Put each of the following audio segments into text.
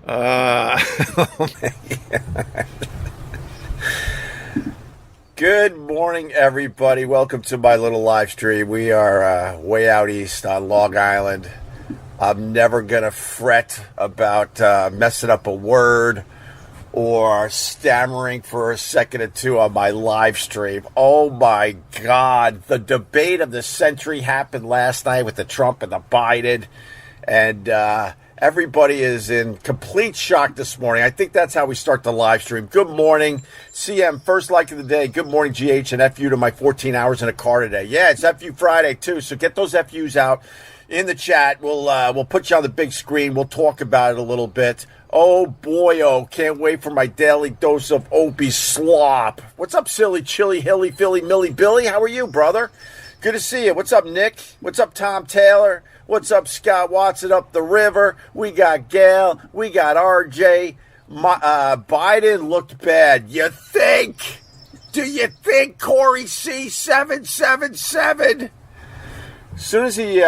Oh man. Good morning, everybody. Welcome to my little live stream. We are way out east on Long Island. I'm never going to fret about messing up a word or stammering for a second or two on my live stream. Oh, my God. The debate of the century happened last night with the Trump and the Biden. And everybody is in complete shock this morning. I think that's how we start the live stream. Good morning, CM, first like of the day. Good morning, GH, and FU to my 14 hours in a car today. Yeah, it's FU Friday, too, so get those FUs out in the chat. We'll put you on the big screen. We'll talk about it a little bit. Oh, boy, oh, can't wait for my daily dose of Opie slop. What's up, silly, chilly, hilly, Philly, Millie, Billy? How are you, brother? Good to see you. What's up, Nick? What's up, Tom Taylor? What's up, Scott Watson up the river? We got Gail. We got RJ. Biden looked bad. You think? Do you think, Corey C777? As soon as he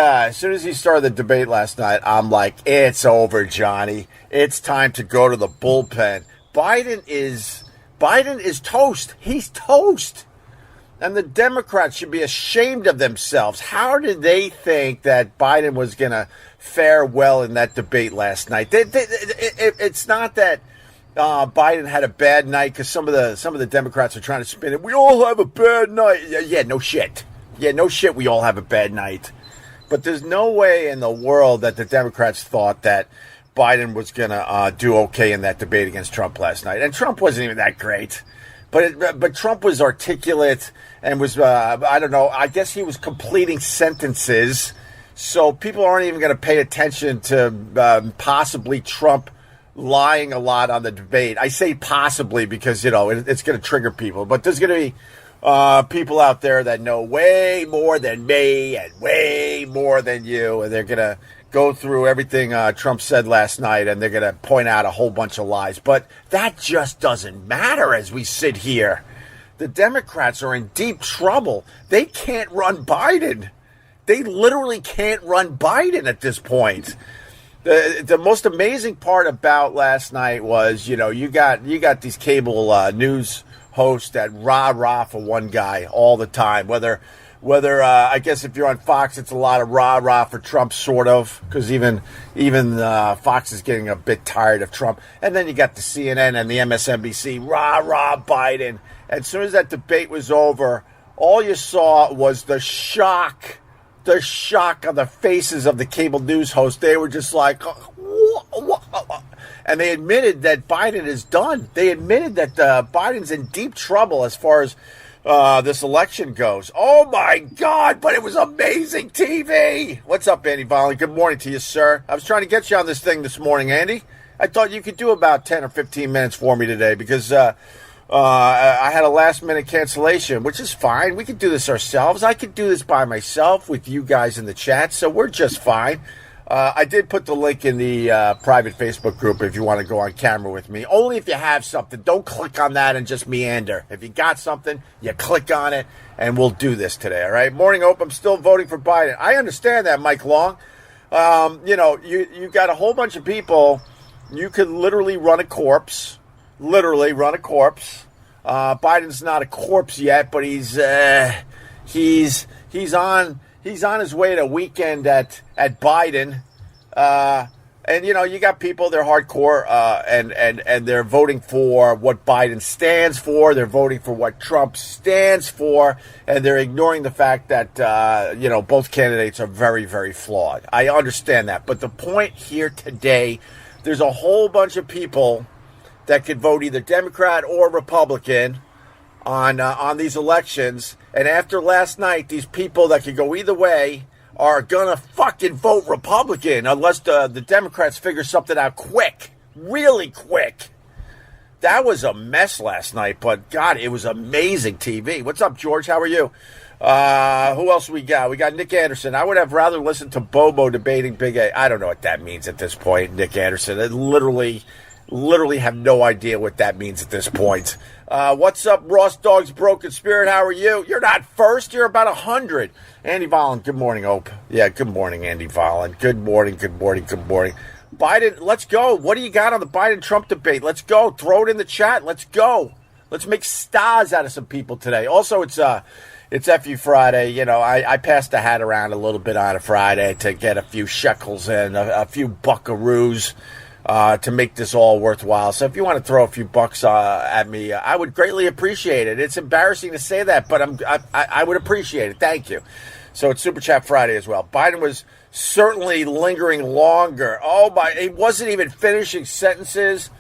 started the debate last night, I'm like, it's over, Johnny. It's time to go to the bullpen. Biden is toast. He's toast. And the Democrats should be ashamed of themselves. How did they think that Biden was going to fare well in that debate last night? It's not that Biden had a bad night because some of the Democrats are trying to spin it. We all have a bad night. Yeah, no shit. Yeah, no shit, we all have a bad night. But there's no way in the world that the Democrats thought that Biden was going to do okay in that debate against Trump last night. And Trump wasn't even that great. But Trump was articulate and was, I don't know, I guess he was completing sentences. So people aren't even going to pay attention to possibly Trump lying a lot on the debate. I say possibly because, it's going to trigger people. But there's going to be people out there that know way more than me and way more than you, and they're going to go through everything Trump said last night, and they're going to point out a whole bunch of lies. But that just doesn't matter as we sit here. The Democrats are in deep trouble. They can't run Biden. They literally can't run Biden at this point. The most amazing part about last night was, you got these cable news host that rah for one guy all the time. Whether I guess if you're on Fox, it's a lot of rah for Trump, sort of, because even Fox is getting a bit tired of Trump. And then you got the CNN and the MSNBC rah Biden. As soon as that debate was over, all you saw was the shock on the faces of the cable news hosts. They were just like, what? And they admitted that Biden is done. They admitted that Biden's in deep trouble as far as this election goes. Oh, my God, but it was amazing TV. What's up, Andy Volling? Good morning to you, sir. I was trying to get you on this thing this morning, Andy. I thought you could do about 10 or 15 minutes for me today because I had a last-minute cancellation, which is fine. We could do this ourselves. I could do this by myself with you guys in the chat, so we're just fine. I did put the link in the private Facebook group if you want to go on camera with me. Only if you have something. Don't click on that and just meander. If you got something, you click on it, and we'll do this today, all right? Morning, Hope. I'm still voting for Biden. I understand that, Mike Long. You got a whole bunch of people. You could literally run a corpse. Biden's not a corpse yet, but he's on his way to weekend at Biden. And you got people, they're hardcore, and they're voting for what Biden stands for. They're voting for what Trump stands for, and they're ignoring the fact that both candidates are very, very flawed. I understand that, but the point here today, there's a whole bunch of people that could vote either Democrat or Republican on these elections, and after last night, these people that could go either way are gonna fucking vote Republican unless the Democrats figure something out quick, really quick. That was a mess last night, but God, it was amazing TV. What's up, George? How are you? Who else we got? We got Nick Anderson. I would have rather listened to Bobo debating Big A. I don't know what that means at this point, Nick Anderson. It literally, literally have no idea what that means at this point. What's up, Ross Dog's Broken Spirit? How are you? You're not first. You're about 100. Andy Vollen, good morning, Ope. Yeah, good morning, Andy Vollen. Good morning. Biden, let's go. What do you got on the Biden-Trump debate? Let's go. Throw it in the chat. Let's go. Let's make stars out of some people today. Also, it's FU Friday. You know, I passed the hat around a little bit on a Friday to get a few shekels in, a few buckaroos to make this all worthwhile. So if you want to throw a few bucks at me, I would greatly appreciate it. It's embarrassing to say that, but I would appreciate it. Thank you. So it's Super Chat Friday as well. Biden was certainly lingering longer. Oh, my, he wasn't even finishing sentences.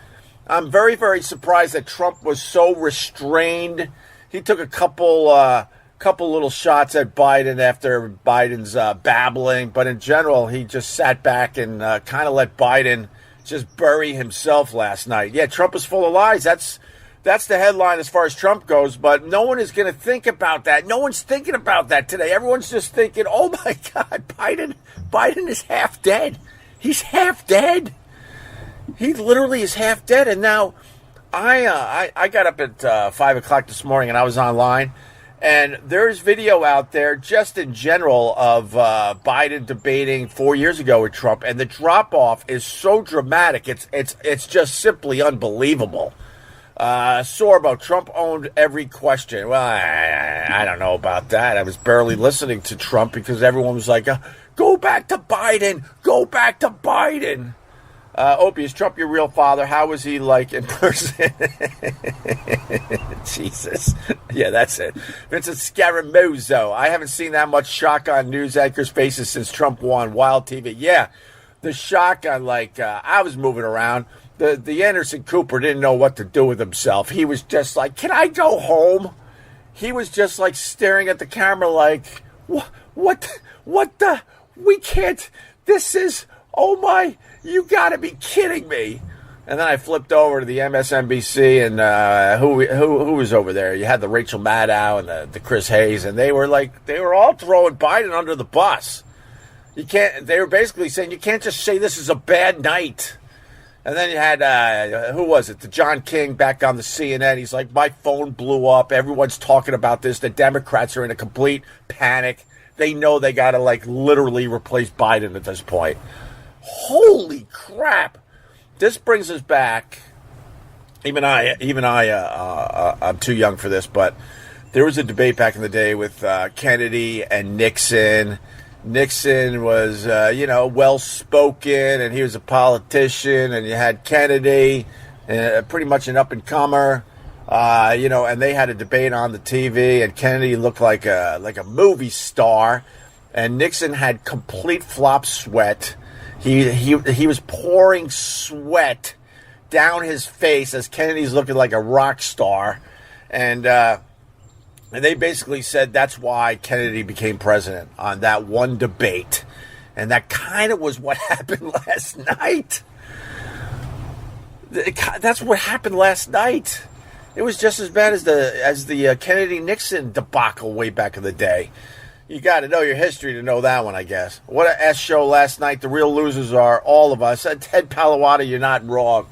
I'm very, very surprised that Trump was so restrained. He took a couple little shots at Biden after Biden's babbling, but in general, he just sat back and kind of let Biden just bury himself last night. Yeah, Trump is full of lies. That's the headline as far as Trump goes, but no one is going to think about that. No one's thinking about that today. Everyone's just thinking, oh my God, Biden is half dead. He's half dead. He literally is half dead. And now I got up at 5 o'clock this morning and I was online. And there's video out there just in general of Biden debating 4 years ago with Trump. And the drop-off is so dramatic. It's just simply unbelievable. Sorbo, Trump owned every question. Well, I don't know about that. I was barely listening to Trump because everyone was like, go back to Biden. Go back to Biden. Opie, is Trump your real father? How was he like in person? Jesus. Yeah, that's it. Vincent Scaramuzo. I haven't seen that much shock on news anchors' faces since Trump won. Wild TV. Yeah, the shock on I was moving around. The Anderson Cooper didn't know what to do with himself. He was just like, can I go home? He was just like staring at the camera like, what the, we can't, this is, oh my, you got to be kidding me. And then I flipped over to the MSNBC and who was over there? You had the Rachel Maddow and the Chris Hayes, and they were all throwing Biden under the bus. They were basically saying you can't just say this is a bad night. And then you had, who was it? The John King back on the CNN. He's like, my phone blew up. Everyone's talking about this. The Democrats are in a complete panic. They know they got to literally replace Biden at this point. Holy crap. This brings us back. Even I, I'm too young for this, but there was a debate back in the day with Kennedy and Nixon. Nixon was, well-spoken, and he was a politician, and you had Kennedy, pretty much an up-and-comer, and they had a debate on the TV, and Kennedy looked like a movie star, and Nixon had complete flop sweat. He was pouring sweat down his face as Kennedy's looking like a rock star, and they basically said that's why Kennedy became president on that one debate. And that kind of was what happened last night. That's what happened last night. It was just as bad as the Kennedy-Nixon debacle way back in the day. You got to know your history to know that one, I guess. What a S show last night. The real losers are all of us. Ted Palawada, you're not wrong.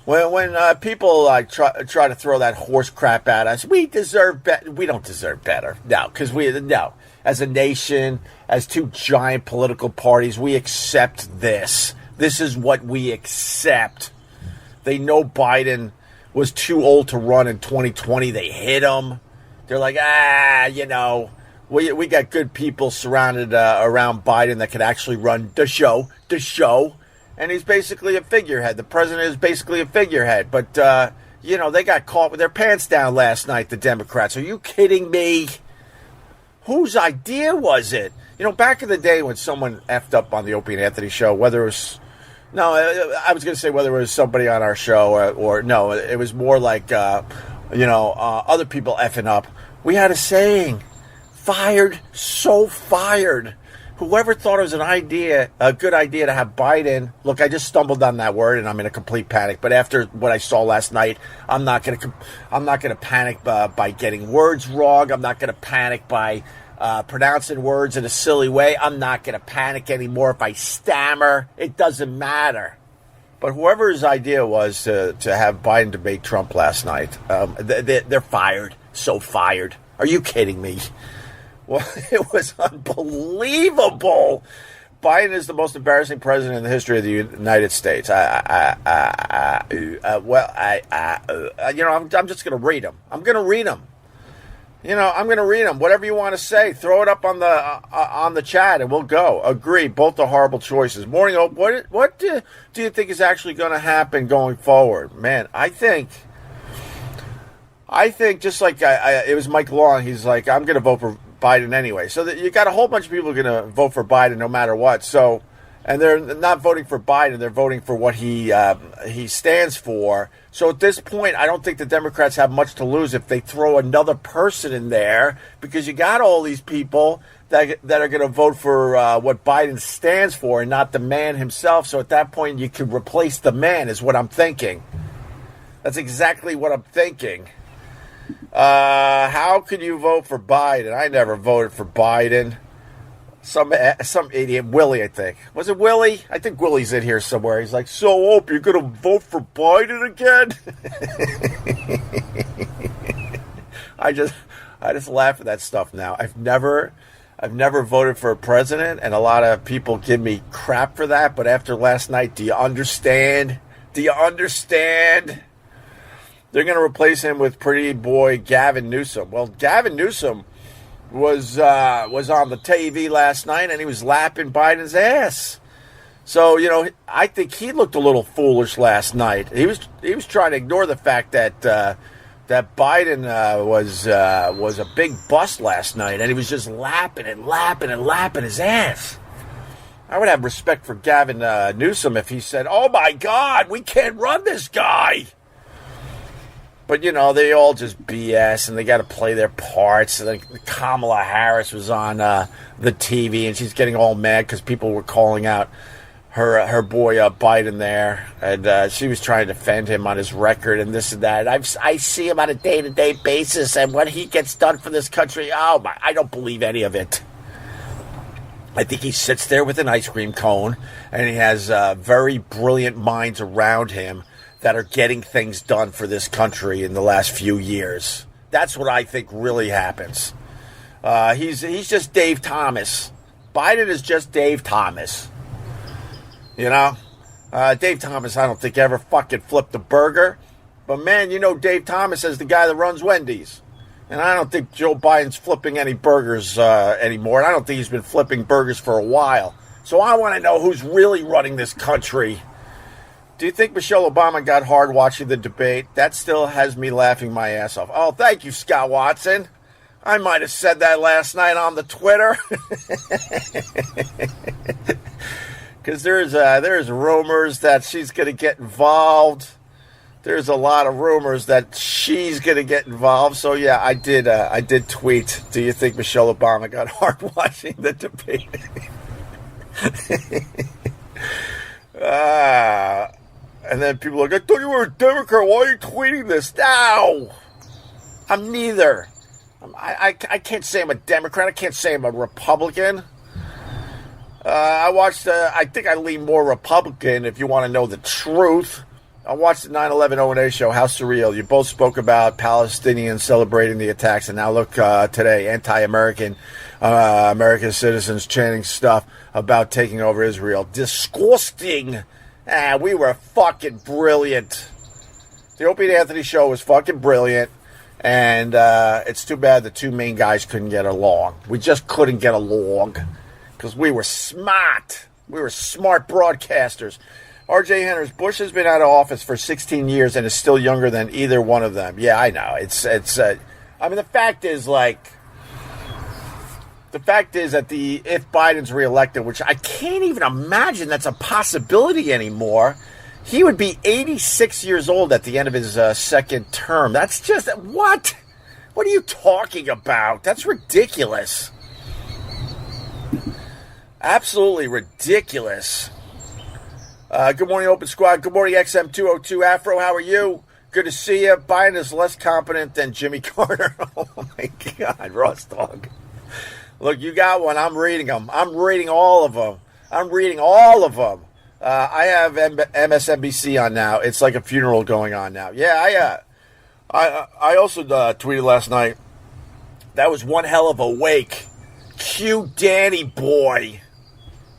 When people try to throw that horse crap at us, we deserve better. We don't deserve better. No, because as a nation, as two giant political parties, we accept this. This is what we accept. They know Biden was too old to run in 2020. They hit him. They're like, we got good people surrounded around Biden that could actually run the show. And he's basically a figurehead. The president is basically a figurehead. But, they got caught with their pants down last night, the Democrats. Are you kidding me? Whose idea was it? Back in the day when someone effed up on the Opie and Anthony show, whether it was... No, I was going to say whether it was somebody on our show or no, it was more like, other people effing up. We had a saying, fired, so fired. Whoever thought it was a good idea to have Biden, look, I just stumbled on that word and I'm in a complete panic. But after what I saw last night, I'm not going to panic by getting words wrong. I'm not going to panic by pronouncing words in a silly way. I'm not going to panic anymore if I stammer. It doesn't matter. But whoever's idea was to have Biden debate Trump last night, they're fired. So fired. Are you kidding me? Well, it was unbelievable. Biden is the most embarrassing president in the history of the United States. I'm just going to read them. I'm going to read them. I'm going to read them. Whatever you want to say, throw it up on the chat, and we'll go. Agree. Both are horrible choices. Morning Hope. What do you think is actually going to happen going forward, man? I think just like it was Mike Long. He's like, I'm going to vote for Biden anyway. So that you got a whole bunch of people going to vote for Biden no matter what. So, and they're not voting for Biden. They're voting for what he stands for. So at this point, I don't think the Democrats have much to lose if they throw another person in there, because you got all these people that are going to vote for what Biden stands for and not the man himself. So at that point, you can replace the man, is what I'm thinking. That's exactly what I'm thinking. How could you vote for Biden? I never voted for Biden. Some idiot, Willie, I think. Was it Willie? I think Willie's in here somewhere. He's like, so, Opie, you're going to vote for Biden again? I just laugh at that stuff now. I've never voted for a president, and a lot of people give me crap for that. But after last night, do you understand? Do you understand? They're going to replace him with pretty boy Gavin Newsom. Well, Gavin Newsom was on the TV last night, and he was lapping Biden's ass. So, I think he looked a little foolish last night. He was trying to ignore the fact that Biden was a big bust last night, and he was just lapping his ass. I would have respect for Gavin Newsom if he said, "Oh my God, we can't run this guy." But, they all just BS, and they got to play their parts. And Kamala Harris was on the TV, and she's getting all mad because people were calling out her boy Biden there. And she was trying to defend him on his record and this and that. And I see him on a day-to-day basis, and what he gets done for this country, I don't believe any of it. I think he sits there with an ice cream cone, and he has very brilliant minds around him that are getting things done for this country in the last few years. That's what I think really happens. He's just Dave Thomas. Biden is just Dave Thomas. Dave Thomas, I don't think ever fucking flipped a burger. But man, Dave Thomas is the guy that runs Wendy's. And I don't think Joe Biden's flipping any burgers anymore. And I don't think he's been flipping burgers for a while. So I want to know who's really running this country. Do you think Michelle Obama got hard watching the debate? That still has me laughing my ass off. Oh, thank you, Scott Watson. I might have said that last night on the Twitter. Because there's rumors that she's going to get involved. There's a lot of rumors that she's going to get involved. So, yeah, I did tweet, do you think Michelle Obama got hard watching the debate? And then people are like, I thought you were a Democrat. Why are you tweeting this? No, I'm neither. I can't say I'm a Democrat. I can't say I'm a Republican. I think I lean more Republican if you want to know the truth. I watched the 9/11 O&A show, How Surreal. You both spoke about Palestinians celebrating the attacks, and now look today, anti-American American citizens chanting stuff about taking over Israel. Disgusting. We were fucking brilliant. The Opie and Anthony show was fucking brilliant, and it's too bad the two main guys couldn't get along. We just couldn't get along because we were smart. We were smart broadcasters. R.J. Henderson, Bush has been out of office for 16 years and is still younger than either one of them. Yeah, I know. The fact is, that if Biden's reelected, which I can't even imagine that's a possibility anymore, he would be 86 years old at the end of his second term. That's just, what? What are you talking about? That's ridiculous. Absolutely ridiculous. Good morning, Open Squad. Good morning, XM202 Afro. How are you? Good to see you. Biden is less competent than Jimmy Carter. Oh, my God. Ross Dog. Look, you got one. I'm reading them. I'm reading all of them. I have MSNBC on now. It's like a funeral going on now. Yeah, I also tweeted last night. That was one hell of a wake. Cue Danny boy.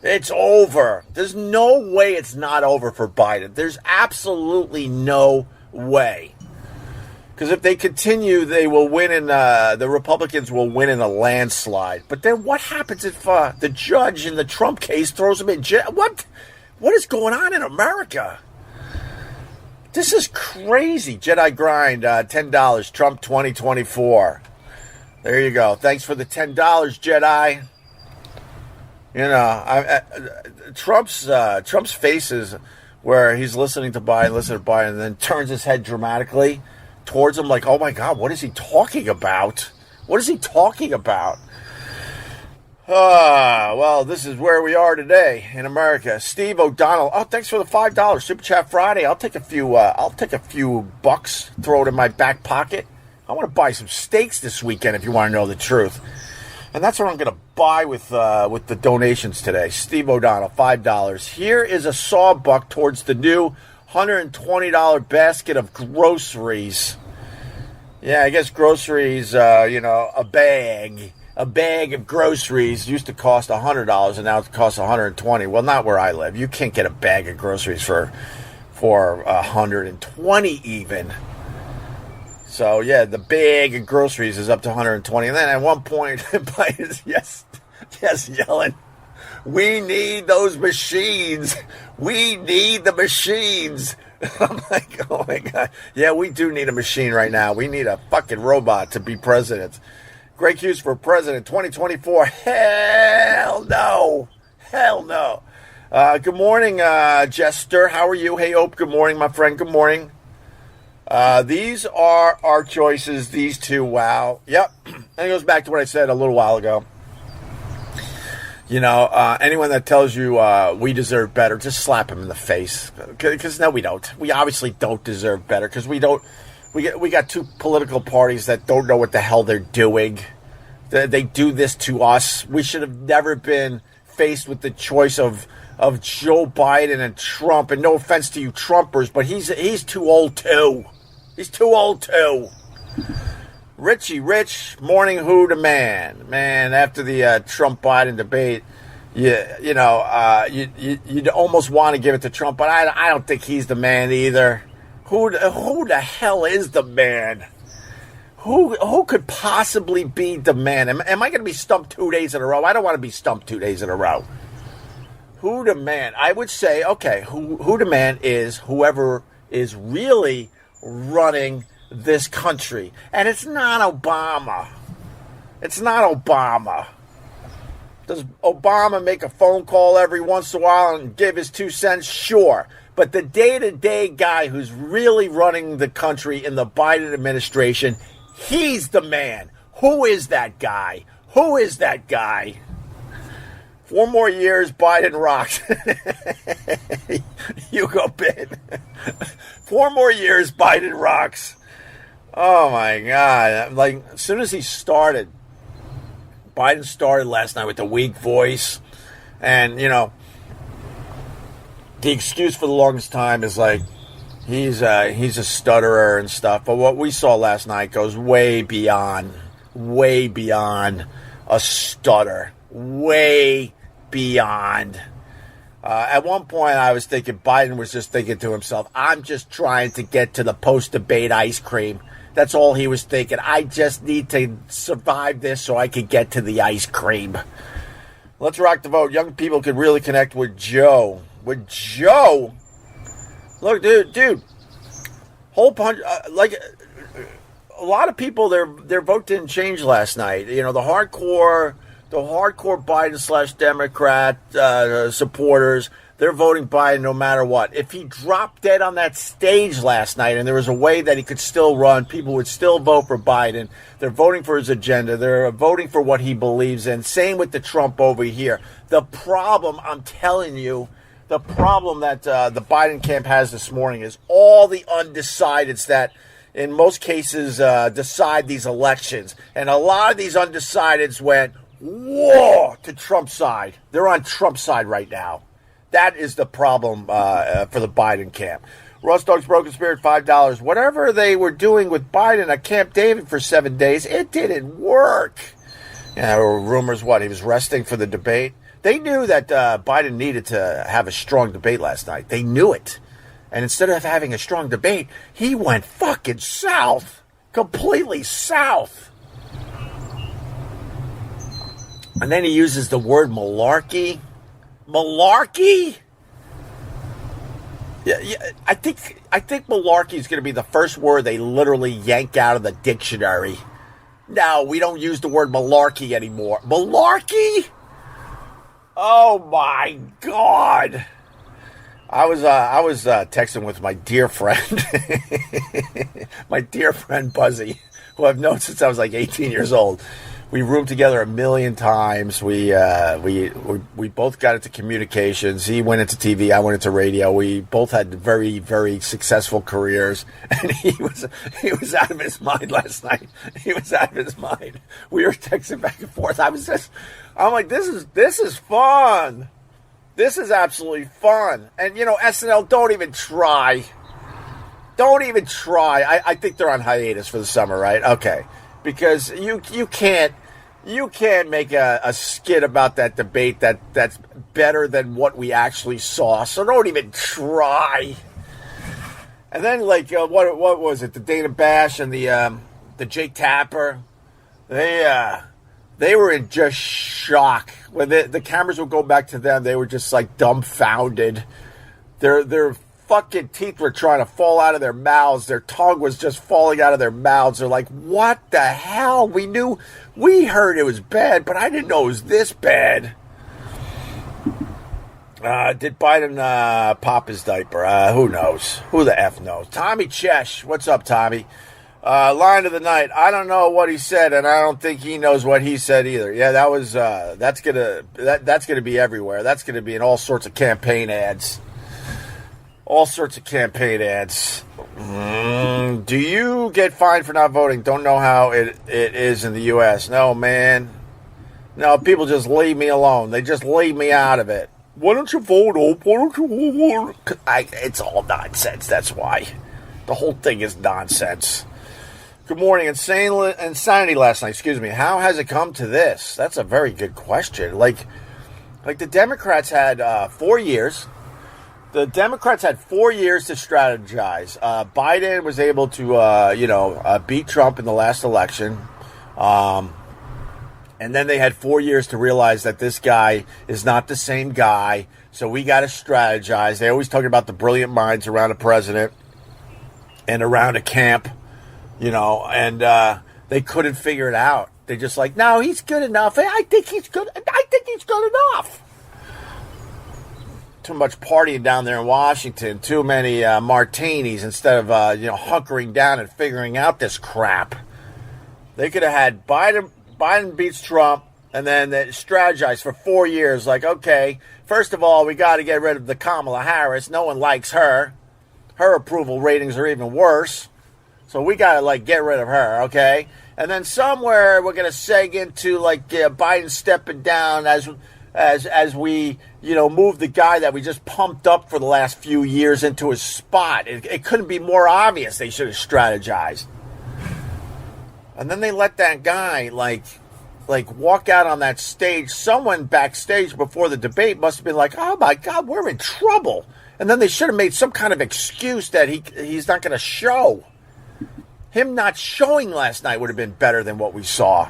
It's over. There's no way it's not over for Biden. There's absolutely no way. Because if they continue, they will win the Republicans will win in a landslide. But then what happens if the judge in the Trump case throws him in jail? What is going on in America? This is crazy. Jedi Grind, $10, Trump 2024. There you go. Thanks for the $10, Jedi. You know, Trump's faces where he's listening to Biden, and then turns his head dramatically towards him like, oh my God, what is he talking about? What is he talking about? Well, this is where we are today in America. Steve O'Donnell. Oh, thanks for the $5 Super Chat Friday. I'll take a few bucks, throw it in my back pocket. I want to buy some steaks this weekend if you want to know the truth. And that's what I'm going to buy with the donations today. Steve O'Donnell, $5. Here is a sawbuck towards the new $120 basket of groceries. Yeah, I guess groceries, a bag of groceries used to cost $100 and now it costs $120. Well, not where I live. You can't get a bag of groceries for $120 even. So, yeah, the bag of groceries is up to $120. And then at one point, Biden's, yes, yelling, we need those machines. We need the machines. I'm like, oh, my God. Yeah, we do need a machine right now. We need a fucking robot to be president. Greg Hughes for president 2024. Hell no. Hell no. Good morning, Jester. How are you? Hey, Opie, good morning, my friend. Good morning. These are our choices, these two. Wow. Yep. And it goes back to what I said a little while ago. You know, anyone that tells you we deserve better, just slap him in the face. Because no, we don't. We obviously don't deserve better because we don't. We got two political parties that don't know what the hell they're doing. They do this to us. We should have never been faced with the choice of Joe Biden and Trump. And no offense to you Trumpers, but he's too old too. He's too old too. Richie Rich, morning who the man. Man, after the Trump-Biden debate, you almost want to give it to Trump, but I don't think he's the man either. Who the hell is the man? Who could possibly be the man? Am I going to be stumped 2 days in a row? I don't want to be stumped 2 days in a row. Who the man? I would say, okay, who the man is whoever is really running this country. And it's not Obama. It's not Obama. Does Obama make a phone call every once in a while and give his 2 cents? Sure. But the day-to-day guy who's really running the country in the Biden administration, he's the man. Who is that guy? Who is that guy? 4 more years, Biden rocks. You go, Ben. 4 more years, Biden rocks. Oh, my God. Like, as soon as he started, Biden started last night with the weak voice. And, you know, the excuse for the longest time is like, he's a stutterer and stuff. But what we saw last night goes way beyond a stutter. Way beyond. At one point, I was thinking Biden was just thinking to himself, I'm just trying to get to the post-debate ice cream. That's all he was thinking. I just need to survive this so I can get to the ice cream. Let's rock the vote. Young people could really connect with Joe. With Joe? Look, dude. Whole bunch, a lot of people, their vote didn't change last night. You know, the hardcore Biden/Democrat supporters, they're voting Biden no matter what. If he dropped dead on that stage last night and there was a way that he could still run, people would still vote for Biden. They're voting for his agenda. They're voting for what he believes in. Same with the Trump over here. The problem, I'm telling you, the problem that the Biden camp has this morning is all the undecideds that in most cases decide these elections. And a lot of these undecideds went, whoa, to Trump's side. They're on Trump's side right now. That is the problem for the Biden camp. Ross Dogg's Broken Spirit, $5. Whatever they were doing with Biden at Camp David for 7 days, it didn't work. There were rumors, he was resting for the debate. They knew that Biden needed to have a strong debate last night. They knew it. And instead of having a strong debate, he went fucking south. Completely south. And then he uses the word malarkey. Malarkey? Yeah, I think malarkey is going to be the first word they literally yank out of the dictionary. No, we don't use the word malarkey anymore. Malarkey? Oh my God! I was texting with my dear friend, my dear friend Buzzy, who I've known since I was like 18 years old. We roomed together a million times. We both got into communications. He went into TV. I went into radio. We both had very, very successful careers. And he was out of his mind last night. He was out of his mind. We were texting back and forth. I'm like, this is fun. This is absolutely fun. And SNL, don't even try. Don't even try. I think they're on hiatus for the summer, right? Okay. Because you can't make a skit about that debate that's better than what we actually saw. So don't even try. And then what was it? The Dana Bash and the Jake Tapper. They were in just shock when the cameras would go back to them. They were just like dumbfounded. Their fucking teeth were trying to fall out of their mouths. Their tongue was just falling out of their mouths. They're like, what the hell? We heard it was bad, but I didn't know it was this bad. Did Biden pop his diaper? Who knows? Who the F knows? Tommy Chesh. What's up, Tommy? Line of the night. I don't know what he said, and I don't think he knows what he said either. Yeah, that's gonna be everywhere. That's gonna be in all sorts of campaign ads. All sorts of campaign ads. Do you get fined for not voting? Don't know how it is in the U.S. No, man. No, people just leave me alone. They just leave me out of it. Why don't you vote, Ope? Why don't you vote? It's all nonsense. That's why. The whole thing is nonsense. Good morning. Insanity last night. Excuse me. How has it come to this? That's a very good question. Like the Democrats had 4 years. The Democrats had 4 years to strategize. Biden was able to, beat Trump in the last election. And then they had 4 years to realize that this guy is not the same guy. So we got to strategize. They always talk about the brilliant minds around a president and around a camp, and they couldn't figure it out. They just like, no, he's good enough. I think he's good enough. Too much partying down there in Washington. Too many martinis instead of hunkering down and figuring out this crap. They could have had Biden beats Trump, and then they strategized for 4 years. Like, okay, first of all, we got to get rid of the Kamala Harris. No one likes her. Her approval ratings are even worse. So we got to get rid of her, okay? And then somewhere we're going to seg into Biden stepping down as we move the guy that we just pumped up for the last few years into his spot. It couldn't be more obvious they should have strategized. And then they let that guy walk out on that stage. Someone backstage before the debate must have been like, oh my God, we're in trouble. And then they should have made some kind of excuse that he's not going to show. Him not showing last night would have been better than what we saw.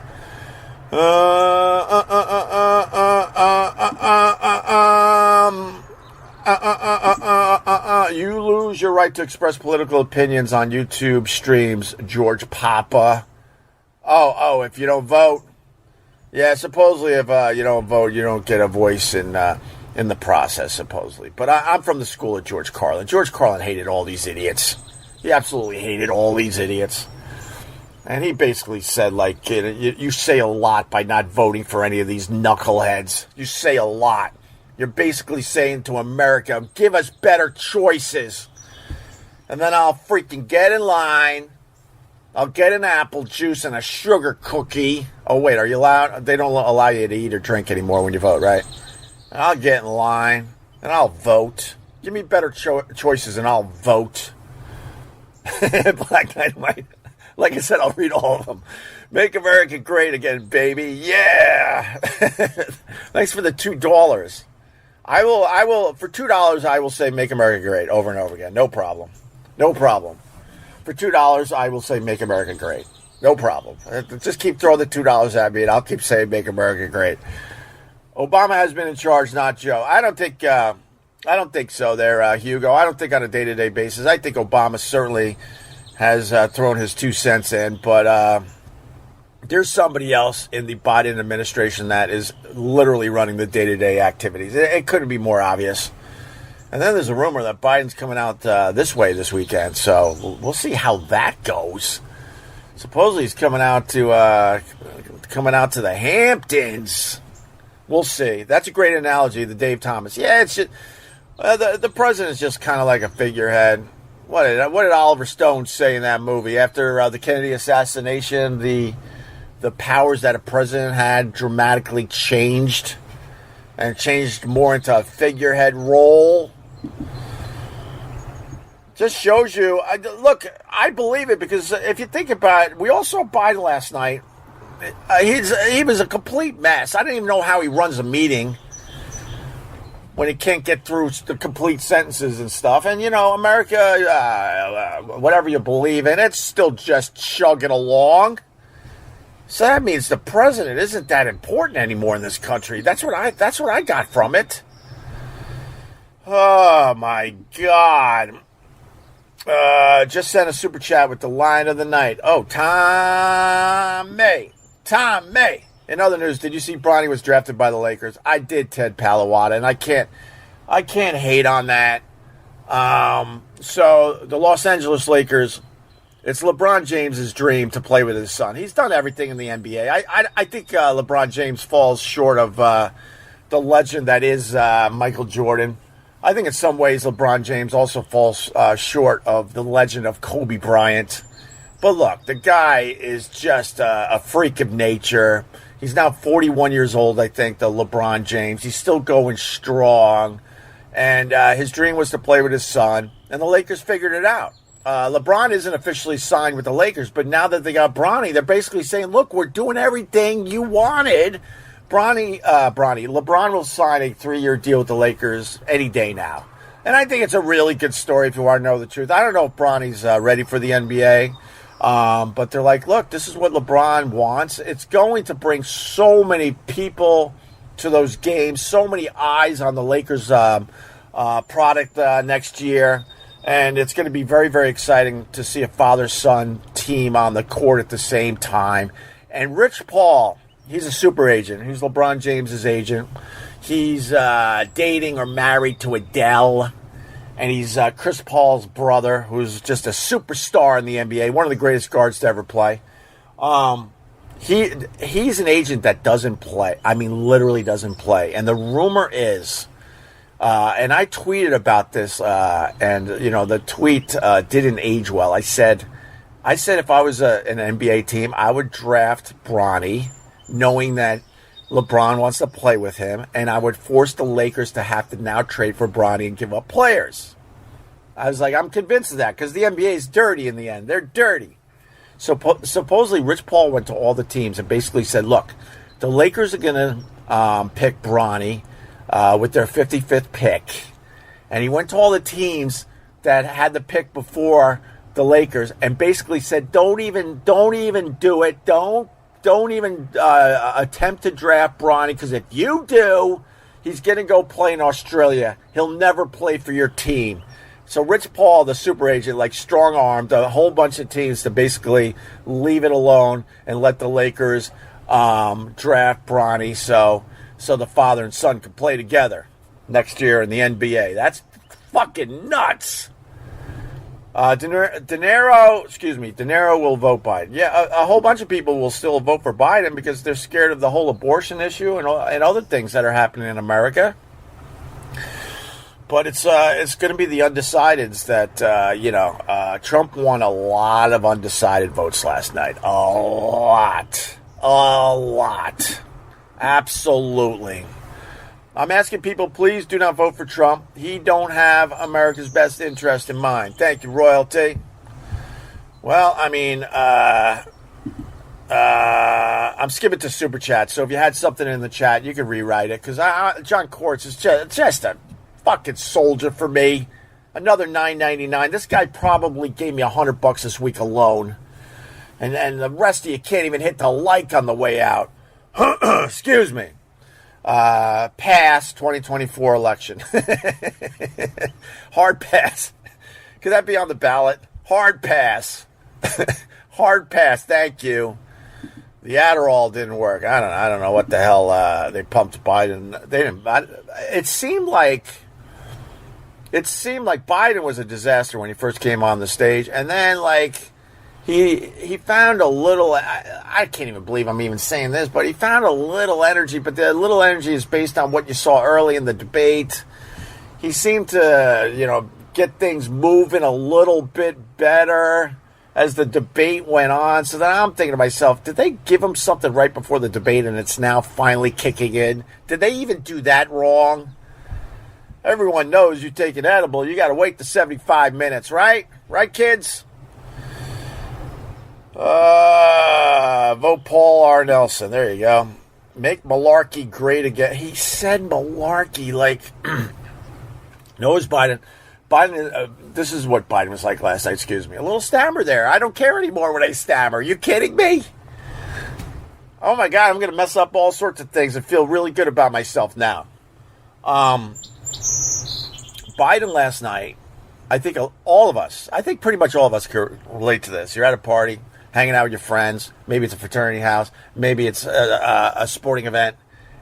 You lose your right to express political opinions on YouTube streams, George Papa. Oh, if you don't vote. Yeah, supposedly if you don't vote, you don't get a voice in the process, supposedly. But I'm from the school of George Carlin. George Carlin hated all these idiots. He absolutely hated all these idiots. And he basically said, you say a lot by not voting for any of these knuckleheads. You say a lot. You're basically saying to America, give us better choices. And then I'll freaking get in line. I'll get an apple juice and a sugar cookie. Oh, wait, are you allowed? They don't allow you to eat or drink anymore when you vote, right? I'll get in line. and I'll vote. Give me better choices, and I'll vote. Black Dynamite. Like I said, I'll read all of them. Make America great again, baby. Yeah. Thanks for the $2. I will for $2 I will say make America great over and over again. No problem. No problem. For $2 I will say make America great. No problem. Just keep throwing the $2 at me and I'll keep saying make America great. Obama has been in charge, not Joe. I don't think so there, Hugo. I don't think on a day-to-day basis. I think Obama certainly has thrown his 2 cents in, but there's somebody else in the Biden administration that is literally running the day-to-day activities. It couldn't be more obvious. And then there's a rumor that Biden's coming out this way this weekend, so we'll see how that goes. Supposedly he's coming out to the Hamptons. We'll see. That's a great analogy, the Dave Thomas. Yeah, it's just, the president's just kind of like a figurehead. What did Oliver Stone say in that movie? After the Kennedy assassination, the powers that a president had dramatically changed and changed more into a figurehead role. Just shows you. Look, I believe it because if you think about it, we all saw Biden last night. He was a complete mess. I don't even know how he runs a meeting when he can't get through the complete sentences and stuff. And, you know, America, whatever you believe in, it's still just chugging along. So that means the president isn't that important anymore in this country. That's what I got from it. Oh, my God. Just sent a super chat with the line of the night. Oh, Tom May. In other news, did you see Bronny was drafted by the Lakers? I did, Ted Palawada, and I can't hate on that. So the Los Angeles Lakers, it's LeBron James's dream to play with his son. He's done everything in the NBA. I think LeBron James falls short of the legend that is Michael Jordan. I think in some ways LeBron James also falls short of the legend of Kobe Bryant. But look, the guy is just a freak of nature. He's now 41 years old, I think, the LeBron James. He's still going strong. And his dream was to play with his son. And the Lakers figured it out. LeBron isn't officially signed with the Lakers, but now that they got Bronny, they're basically saying, look, we're doing everything you wanted. LeBron will sign a 3-year deal with the Lakers any day now. And I think it's a really good story if you want to know the truth. I don't know if Bronny's ready for the NBA. But they're like, look, this is what LeBron wants. It's going to bring so many people to those games, so many eyes on the Lakers product next year. And it's going to be very, very exciting to see a father-son team on the court at the same time. And Rich Paul, he's a super agent. He's LeBron James's agent. He's dating or married to Adele. And he's Chris Paul's brother, who's just a superstar in the NBA, one of the greatest guards to ever play. He's an agent that doesn't play. I mean, literally doesn't play. And the rumor is, and I tweeted about this, and you know the tweet didn't age well. I said if I was an NBA team, I would draft Bronny, knowing that LeBron wants to play with him, and I would force the Lakers to have to now trade for Bronny and give up players. I was like, I'm convinced of that because the NBA is dirty in the end. They're dirty. So supposedly Rich Paul went to all the teams and basically said, look, the Lakers are going to pick Bronny with their 55th pick. And he went to all the teams that had the pick before the Lakers and basically said, don't even do it. Don't even attempt to draft Bronny, because if you do, he's going to go play in Australia. He'll never play for your team. So Rich Paul, the super agent, like strong-armed a whole bunch of teams to basically leave it alone and let the Lakers draft Bronny so the father and son can play together next year in the NBA. That's fucking nuts. De Niro will vote Biden. Yeah, a whole bunch of people will still vote for Biden because they're scared of the whole abortion issue and other things that are happening in America. But it's going to be the undecideds that, Trump won a lot of undecided votes last night. A lot. Absolutely. I'm asking people, please do not vote for Trump. He don't have America's best interest in mind. Thank you, royalty. Well, I mean, I'm skipping to Super Chat, so if you had something in the chat, you can rewrite it, because John Quartz is just a fucking soldier for me. Another $9.99. This guy probably gave me $100 this week alone. And the rest of you can't even hit the like on the way out. Excuse me. Pass 2024 election. Hard pass. Could that be on the ballot? Hard pass. Hard pass. Thank you. The Adderall didn't work. I don't know what the hell they pumped Biden. They didn't. It seemed like Biden was a disaster when he first came on the stage, and then he found a little. I can't even believe I'm even saying this, but he found a little energy. But the little energy is based on what you saw early in the debate. He seemed to, get things moving a little bit better as the debate went on. So then I'm thinking to myself, did they give him something right before the debate and it's now finally kicking in? Did they even do that wrong? Everyone knows you take an edible, you got to wait the 75 minutes, right? Right, kids? Vote Paul R. Nelson. There you go. Make malarkey great again. He said malarkey no, it's Biden. This is what Biden was like last night, excuse me. A little stammer there. I don't care anymore when I stammer. Are you kidding me? Oh my God, I'm going to mess up all sorts of things and feel really good about myself now. Biden last night, I think pretty much all of us can relate to this. You're at a party, hanging out with your friends. Maybe it's a fraternity house. Maybe it's a sporting event.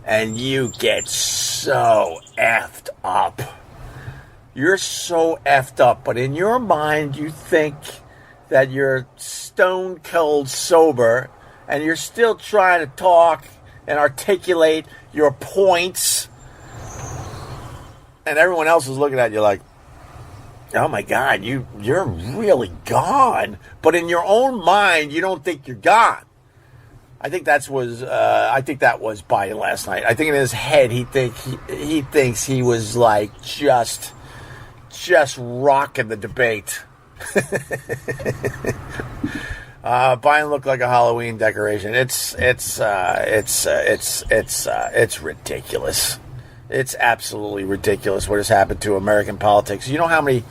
And you get so effed up. You're so effed up, but in your mind, you think that you're stone cold sober, and you're still trying to talk and articulate your points, and everyone else is looking at you like, oh my God, you're really gone. But in your own mind, you don't think you're gone. I think that was Biden last night. I think in his head, he thinks he was like just rocking the debate. Biden looked like a Halloween decoration. It's ridiculous. It's absolutely ridiculous what has happened to American politics. You know how many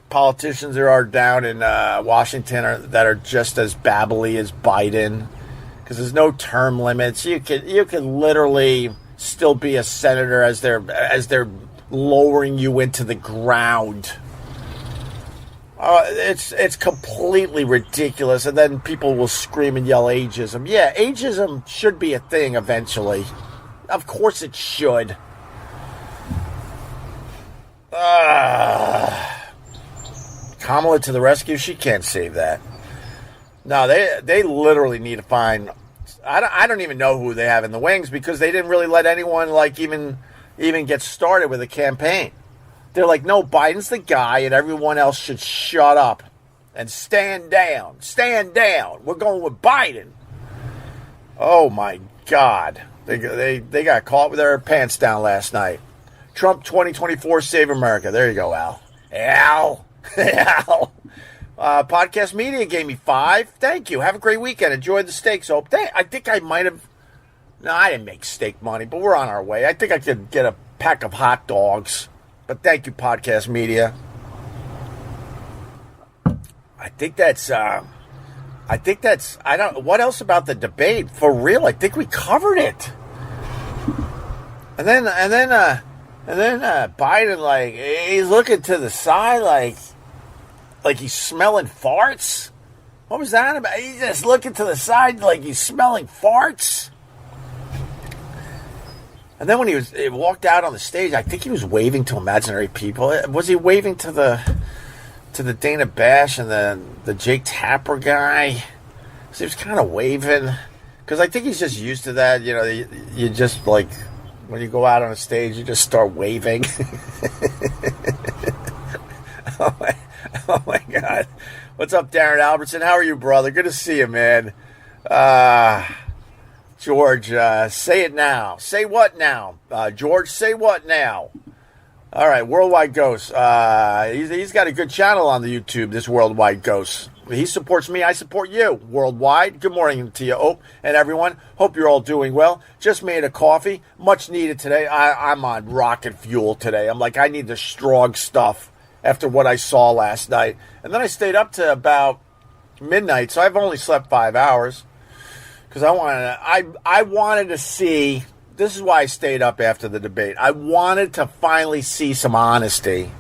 politicians there are down in Washington that are just as babbly as Biden? Because there's no term limits. You can literally still be a senator as they're lowering you into the ground. It's completely ridiculous. And then people will scream and yell ageism. Yeah, ageism should be a thing eventually. Of course it should. Kamala to the rescue. She can't save that. No, they literally need to find. I don't even know who they have in the wings, because they didn't really let anyone even get started with a campaign. They're like, no, Biden's the guy, and everyone else should shut up and stand down. Stand down. We're going with Biden. Oh my God, they got caught with their pants down last night. Trump 2024 Save America. There you go, Al. Al. Podcast Media gave me 5. Thank you. Have a great weekend. Enjoy the steaks. I think I might have. No, I didn't make steak money, but we're on our way. I think I could get a pack of hot dogs. But thank you, Podcast Media. I think that's. I don't. What else about the debate? For real, I think we covered it. And then Biden, he's looking to the side like he's smelling farts. What was that about? He's just looking to the side like he's smelling farts. And then when he walked out on the stage, I think he was waving to imaginary people. Was he waving to the Dana Bash and the Jake Tapper guy? So he was kind of waving. Because I think he's just used to that. You just when you go out on a stage, you just start waving. Oh my God. What's up, Darren Albertson? How are you, brother? Good to see you, man. George, say it now. Say what now? George, say what now? All right, Worldwide Ghost. He's got a good channel on the YouTube, this Worldwide Ghost. He supports me. I support you. Worldwide. Good morning to you, Ope, and everyone. Hope you're all doing well. Just made a coffee. Much needed today. I'm on rocket fuel today. I'm like, I need the strong stuff after what I saw last night. And then I stayed up to about midnight, so I've only slept 5 hours. Because I wanted to see... This is why I stayed up after the debate. I wanted to finally see some honesty.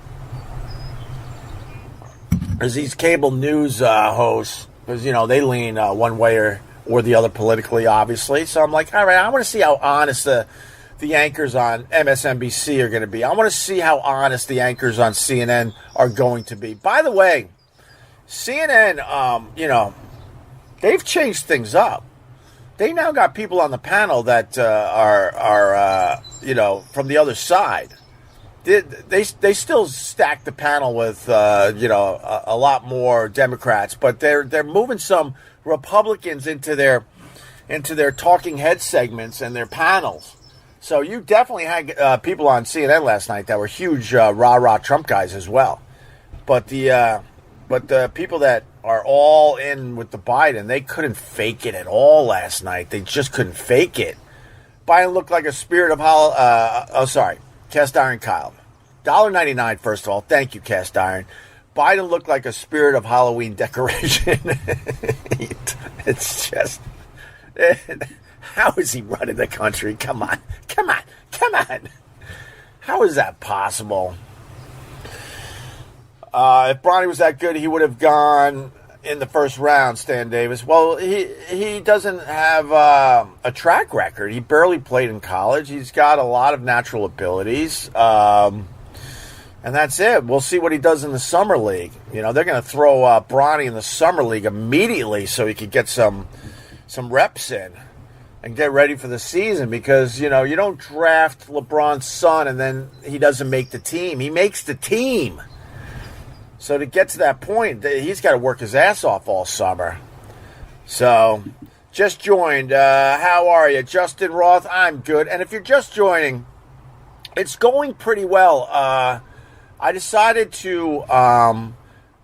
There's these cable news hosts, because, they lean one way or the other politically, obviously. So I'm like, all right, I want to see how honest the anchors on MSNBC are going to be. I want to see how honest the anchors on CNN are going to be. By the way, CNN, they've changed things up. They now got people on the panel that are from the other side. They still stack the panel with a lot more Democrats, but they're moving some Republicans into their talking head segments and their panels. So you definitely had people on CNN last night that were huge rah-rah Trump guys as well. But the people that are all in with the Biden, they couldn't fake it at all last night. They just couldn't fake it. Biden looked like a spirit of Cast Iron Kyle. $1.99, first of all. Thank you, Cast Iron. Biden looked like a spirit of Halloween decoration. It's just... How is he running the country? Come on. How is that possible? If Bronny was that good, he would have gone in the first round, Stan Davis. Well, he doesn't have a track record. He barely played in college. He's got a lot of natural abilities. And that's it. We'll see what he does in the summer league. They're going to throw Bronny in the summer league immediately so he could get some reps in and get ready for the season, because, you don't draft LeBron's son and then he doesn't make the team. He makes the team. So to get to that point, he's got to work his ass off all summer. So, just joined. How are you? Justin Roth, I'm good. And if you're just joining, it's going pretty well. I decided to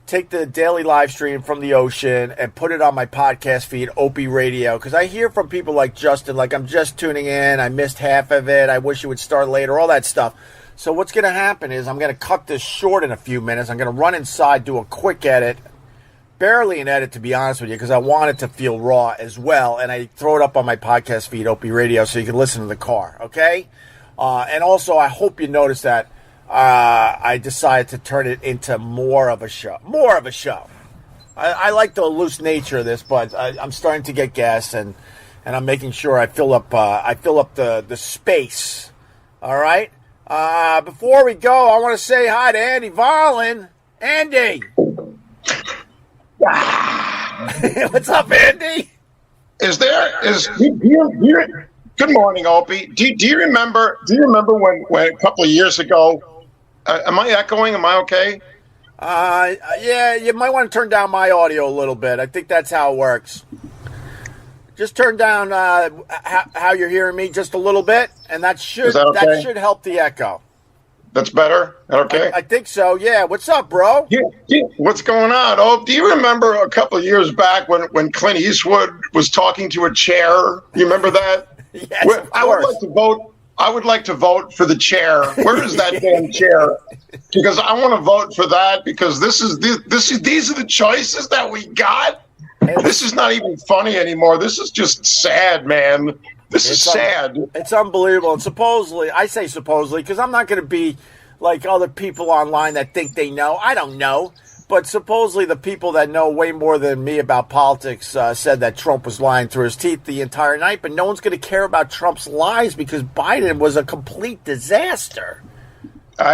take the daily live stream from the ocean and put it on my podcast feed, Opie Radio, because I hear from people like Justin, like, I'm just tuning in, I missed half of it, I wish it would start later, all that stuff. So what's going to happen is I'm going to cut this short in a few minutes. I'm going to run inside, do a quick edit, barely an edit, to be honest with you, because I want it to feel raw as well, and I throw it up on my podcast feed, Opie Radio, so you can listen to the car, okay? And also, I hope you notice that I decided to turn it into more of a show. I like the loose nature of this, but I'm starting to get gas, and I'm making sure I fill up the space. All right. Before we go, I want to say hi to Andy Varlin. Andy, what's up, Andy? Good morning, Opie. Do you remember when a couple of years ago? Am I echoing? Am I okay? Yeah, you might want to turn down my audio a little bit. I think that's how it works. Just turn down how you're hearing me just a little bit, and that should help the echo. That's better? Okay? I think so, yeah. What's up, bro? Yeah. What's going on? Oh, do you remember a couple of years back when Clint Eastwood was talking to a chair? You remember that? Yes, of course. I would like to vote for the chair. Where is that damn chair? Because I want to vote for that, because these are the choices that we got. This is not even funny anymore. This is just sad, man. This is sad. It's unbelievable. And supposedly, I say supposedly, because I'm not going to be like other people online that think they know. I don't know. But supposedly the people that know way more than me about politics said that Trump was lying through his teeth the entire night. But no one's going to care about Trump's lies because Biden was a complete disaster. Do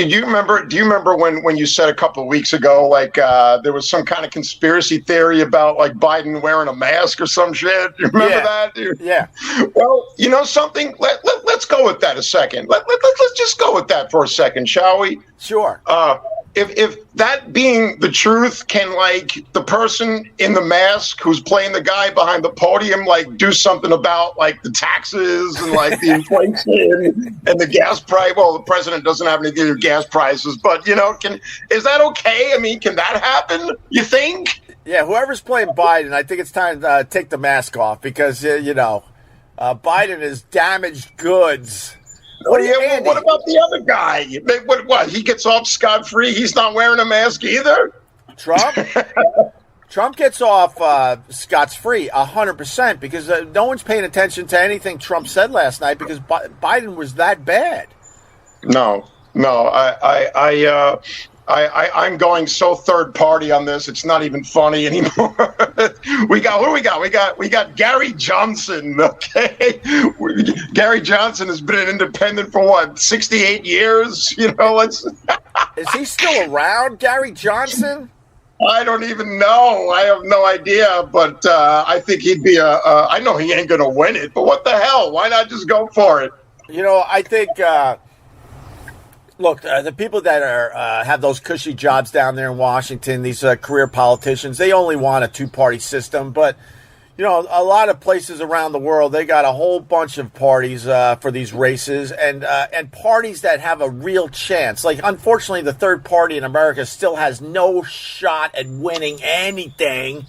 you remember when you said a couple of weeks ago, like there was some kind of conspiracy theory about like Biden wearing a mask or some shit? You remember that? Dude? Yeah. Well, you know something? Let's go with that a second. Let's just go with that for a second, shall we? Sure. if that being the truth, can like the person in the mask who's playing the guy behind the podium like do something about like the taxes and like the inflation and the gas price? Well, the president doesn't have anything to do with gas prices, but is that okay? I mean, can that happen? You think? Yeah, whoever's playing Biden, I think it's time to take the mask off because Biden is damaged goods. What about the other guy? What? He gets off scot-free? He's not wearing a mask either? Trump gets off scot-free 100% because no one's paying attention to anything Trump said last night because Biden was that bad. No. I'm going so third party on this. It's not even funny anymore. Who do we got? We got Gary Johnson. Okay, Gary Johnson has been an independent for 68 years. Is he still around, Gary Johnson? I don't even know. I have no idea. But I think he'd be I know he ain't going to win it. But what the hell? Why not just go for it? I think. Look, the people that have those cushy jobs down there in Washington, these career politicians, they only want a two-party system. But, a lot of places around the world, they got a whole bunch of parties for these races and parties that have a real chance. Like, unfortunately, the third party in America still has no shot at winning anything.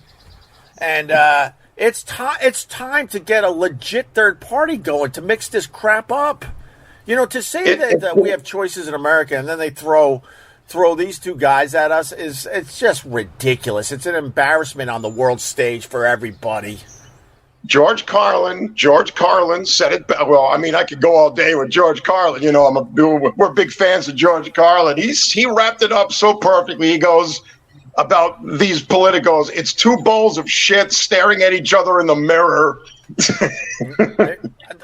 And it's time to get a legit third party going to mix this crap up. To say that we have choices in America and then they throw these two guys at us it's just ridiculous. It's an embarrassment on the world stage for everybody. George Carlin said it. Well, I mean, I could go all day with George Carlin. We're big fans of George Carlin. He wrapped it up so perfectly. He goes about these politicos. It's two bowls of shit staring at each other in the mirror.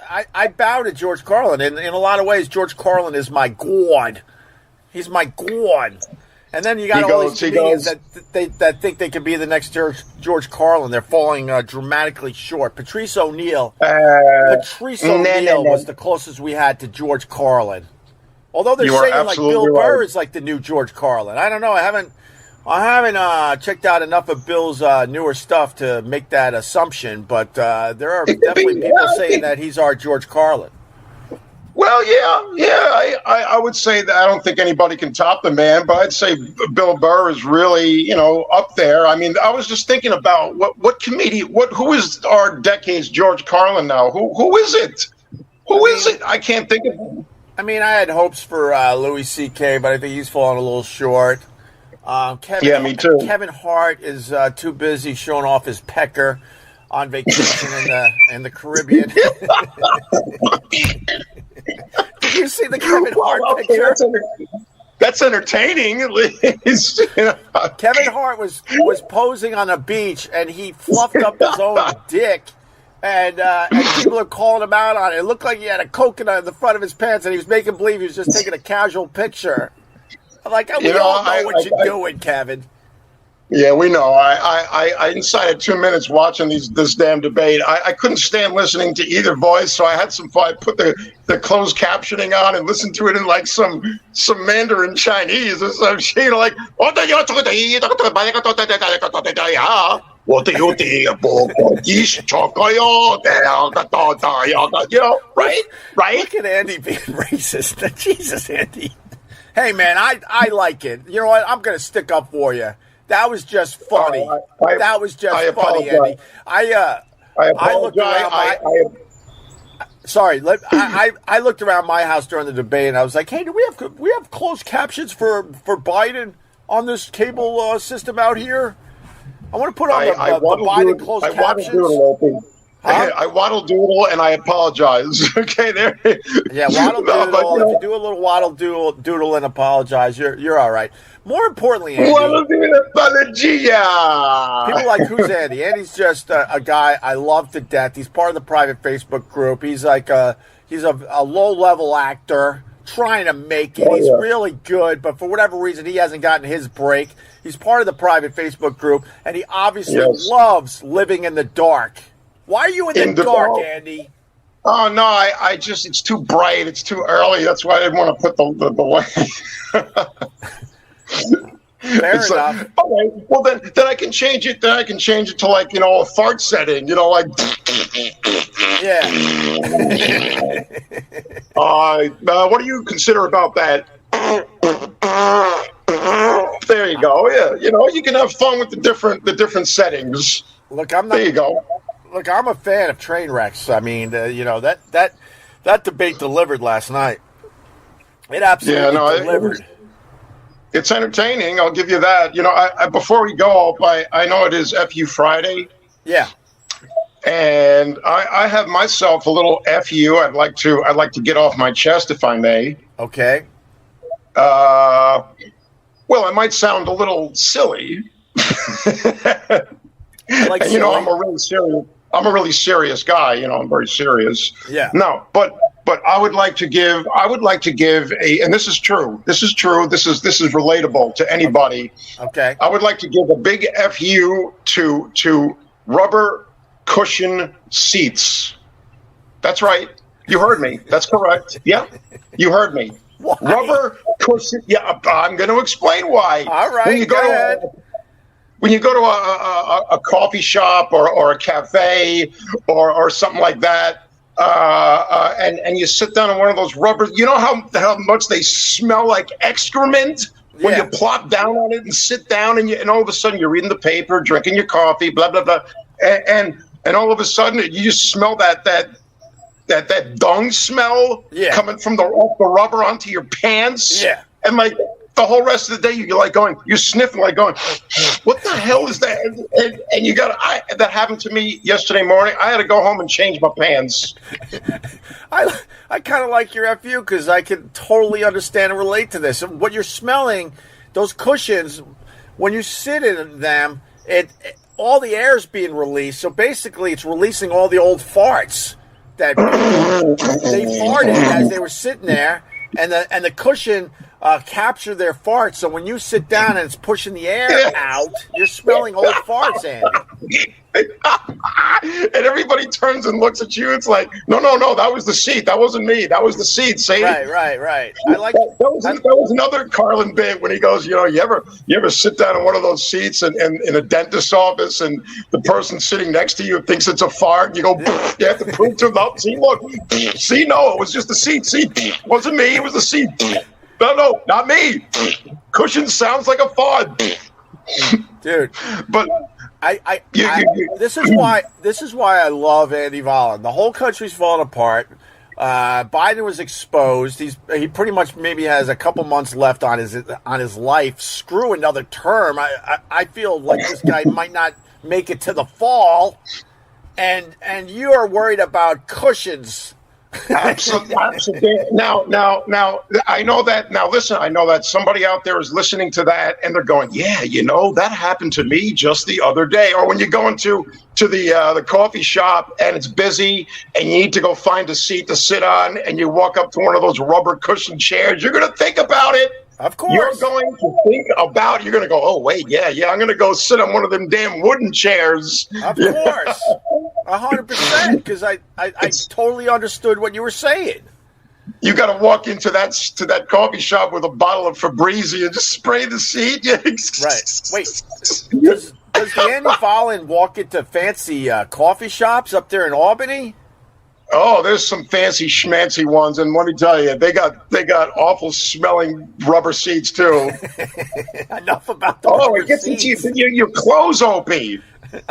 I bow to George Carlin. In a lot of ways, George Carlin is my god. He's my god. And then you got these comedians that think they could be the next George Carlin. They're falling dramatically short. Patrice O'Neill. Was the closest we had to George Carlin. Although they're saying like Bill Burr is like the new George Carlin. I don't know. I haven't checked out enough of Bill's newer stuff to make that assumption, but there are definitely people saying that he's our George Carlin. Well, yeah. I would say that I don't think anybody can top the man, but I'd say Bill Burr is really, up there. I mean, I was just thinking about what comedian, who is our decade's George Carlin now? Who is it? Who is it? I can't think of him. I mean, I had hopes for Louis C.K., but I think he's fallen a little short. Me too. Kevin Hart is too busy showing off his pecker on vacation in the Caribbean. Did you see the Kevin Hart picture? That's entertaining, at least. Kevin Hart was posing on a beach, and he fluffed up his own dick, and people are calling him out on it. It looked like he had a coconut in the front of his pants, and he was making believe he was just taking a casual picture. I'm like, we all know what you're doing, Kevin. Yeah, we know. I inside 2 minutes watching this damn debate. I couldn't stand listening to either voice, so I had some fun. I put the closed captioning on and listened to it in like some Mandarin Chinese or some shit, like right, right. Look at Andy being racist. Jesus, Andy. Hey, man, I like it. You know what? I'm going to stick up for you. That was just funny. That was just funny, Andy. I looked around I looked around my house during the debate, and I was like, hey, do we have closed captions for Biden on this cable system out here? I want to put on the Biden closed captions. I waddle doodle and I apologize. Okay, there. Yeah, waddle doodle. If you do a little waddle doodle and apologize, you're all right. More importantly, Andy, people like, who's Andy? Andy's just a guy I love to death. He's part of the private Facebook group. He's like he's a low-level actor trying to make it. He's really good, but for whatever reason, he hasn't gotten his break. He's part of the private Facebook group, and he obviously loves living in the dark. Why are you in the dark, Andy? Oh, no, I just, it's too bright. It's too early. That's why I didn't want to put the light. Fair enough. Okay, well then I can change it. Then I can change it to like a fart setting. Like. Yeah. What do you consider about that? There you go. Yeah, you can have fun with the different settings. Look, I'm not. There you go. Look, I'm a fan of train wrecks. I mean, that debate delivered last night. It absolutely delivered. It's entertaining. I'll give you that. I before we go, I know it is FU Friday. Yeah. And I have myself a little FU. I'd like to get off my chest, if I may. Okay. Well, I might sound a little silly. Like and, I'm a really serious guy. I'm very serious. Yeah. No, but I would like to give and this is true. This is relatable to anybody. Okay. I would like to give a big FU to rubber cushion seats. That's right. You heard me. That's correct. Yeah. You heard me. Why? Rubber cushion. Yeah, I'm going to explain why. All right. When you go to a coffee shop or a cafe or something like that, and you sit down on one of those rubber, you know how much they smell like excrement when you plop down on it and sit down, and all of a sudden you're reading the paper, drinking your coffee, blah blah blah, and all of a sudden you just smell that dung smell coming from the rubber onto your pants, and like the whole rest of the day you're sniffing like going, what the hell is that? And that happened to me yesterday morning. I had to go home and change my pants. I kind of like your FU because I can totally understand and relate to this. What you're smelling, those cushions, when you sit in them, all the air is being released. So basically, it's releasing all the old farts that they farted as they were sitting there, and the cushion capture their farts. So when you sit down and it's pushing the air out, you're smelling old farts, Andy. And everybody turns and looks at you. It's like, no, that was the seat. That wasn't me. That was the seat. See? Right. I like that was another Carlin bit when he goes, you ever sit down in one of those seats and in a dentist's office and the person sitting next to you thinks it's a fart. And you go, you have to prove to them, no, see, look, see, no, it was just the seat. See, it wasn't me. It was the seat. No, not me. Cushion sounds like a fart, dude. But. This is why I love Andy Volin. The whole country's falling apart. Biden was exposed. He pretty much maybe has a couple months left on his life. Screw another term. I feel like this guy might not make it to the fall. And you are worried about cushions. Absolutely. Now, I know that. Now, listen, I know that somebody out there is listening to that, and they're going, "Yeah, that happened to me just the other day." Or when you go into the coffee shop and it's busy, and you need to go find a seat to sit on, and you walk up to one of those rubber cushion chairs, you're going to think about it. Of course. You're going to think about it. You're going to go, oh, wait, yeah, I'm going to go sit on one of them damn wooden chairs. Of course. 100%, because I totally understood what you were saying. You got to walk into that coffee shop with a bottle of Febreze and just spray the seat. Right. Wait, does Andy Volin walk into fancy coffee shops up there in Albany? Oh, there's some fancy schmancy ones, and let me tell you, they got awful smelling rubber seats too. Enough about the rubber it gets seats. into your clothes, Opie.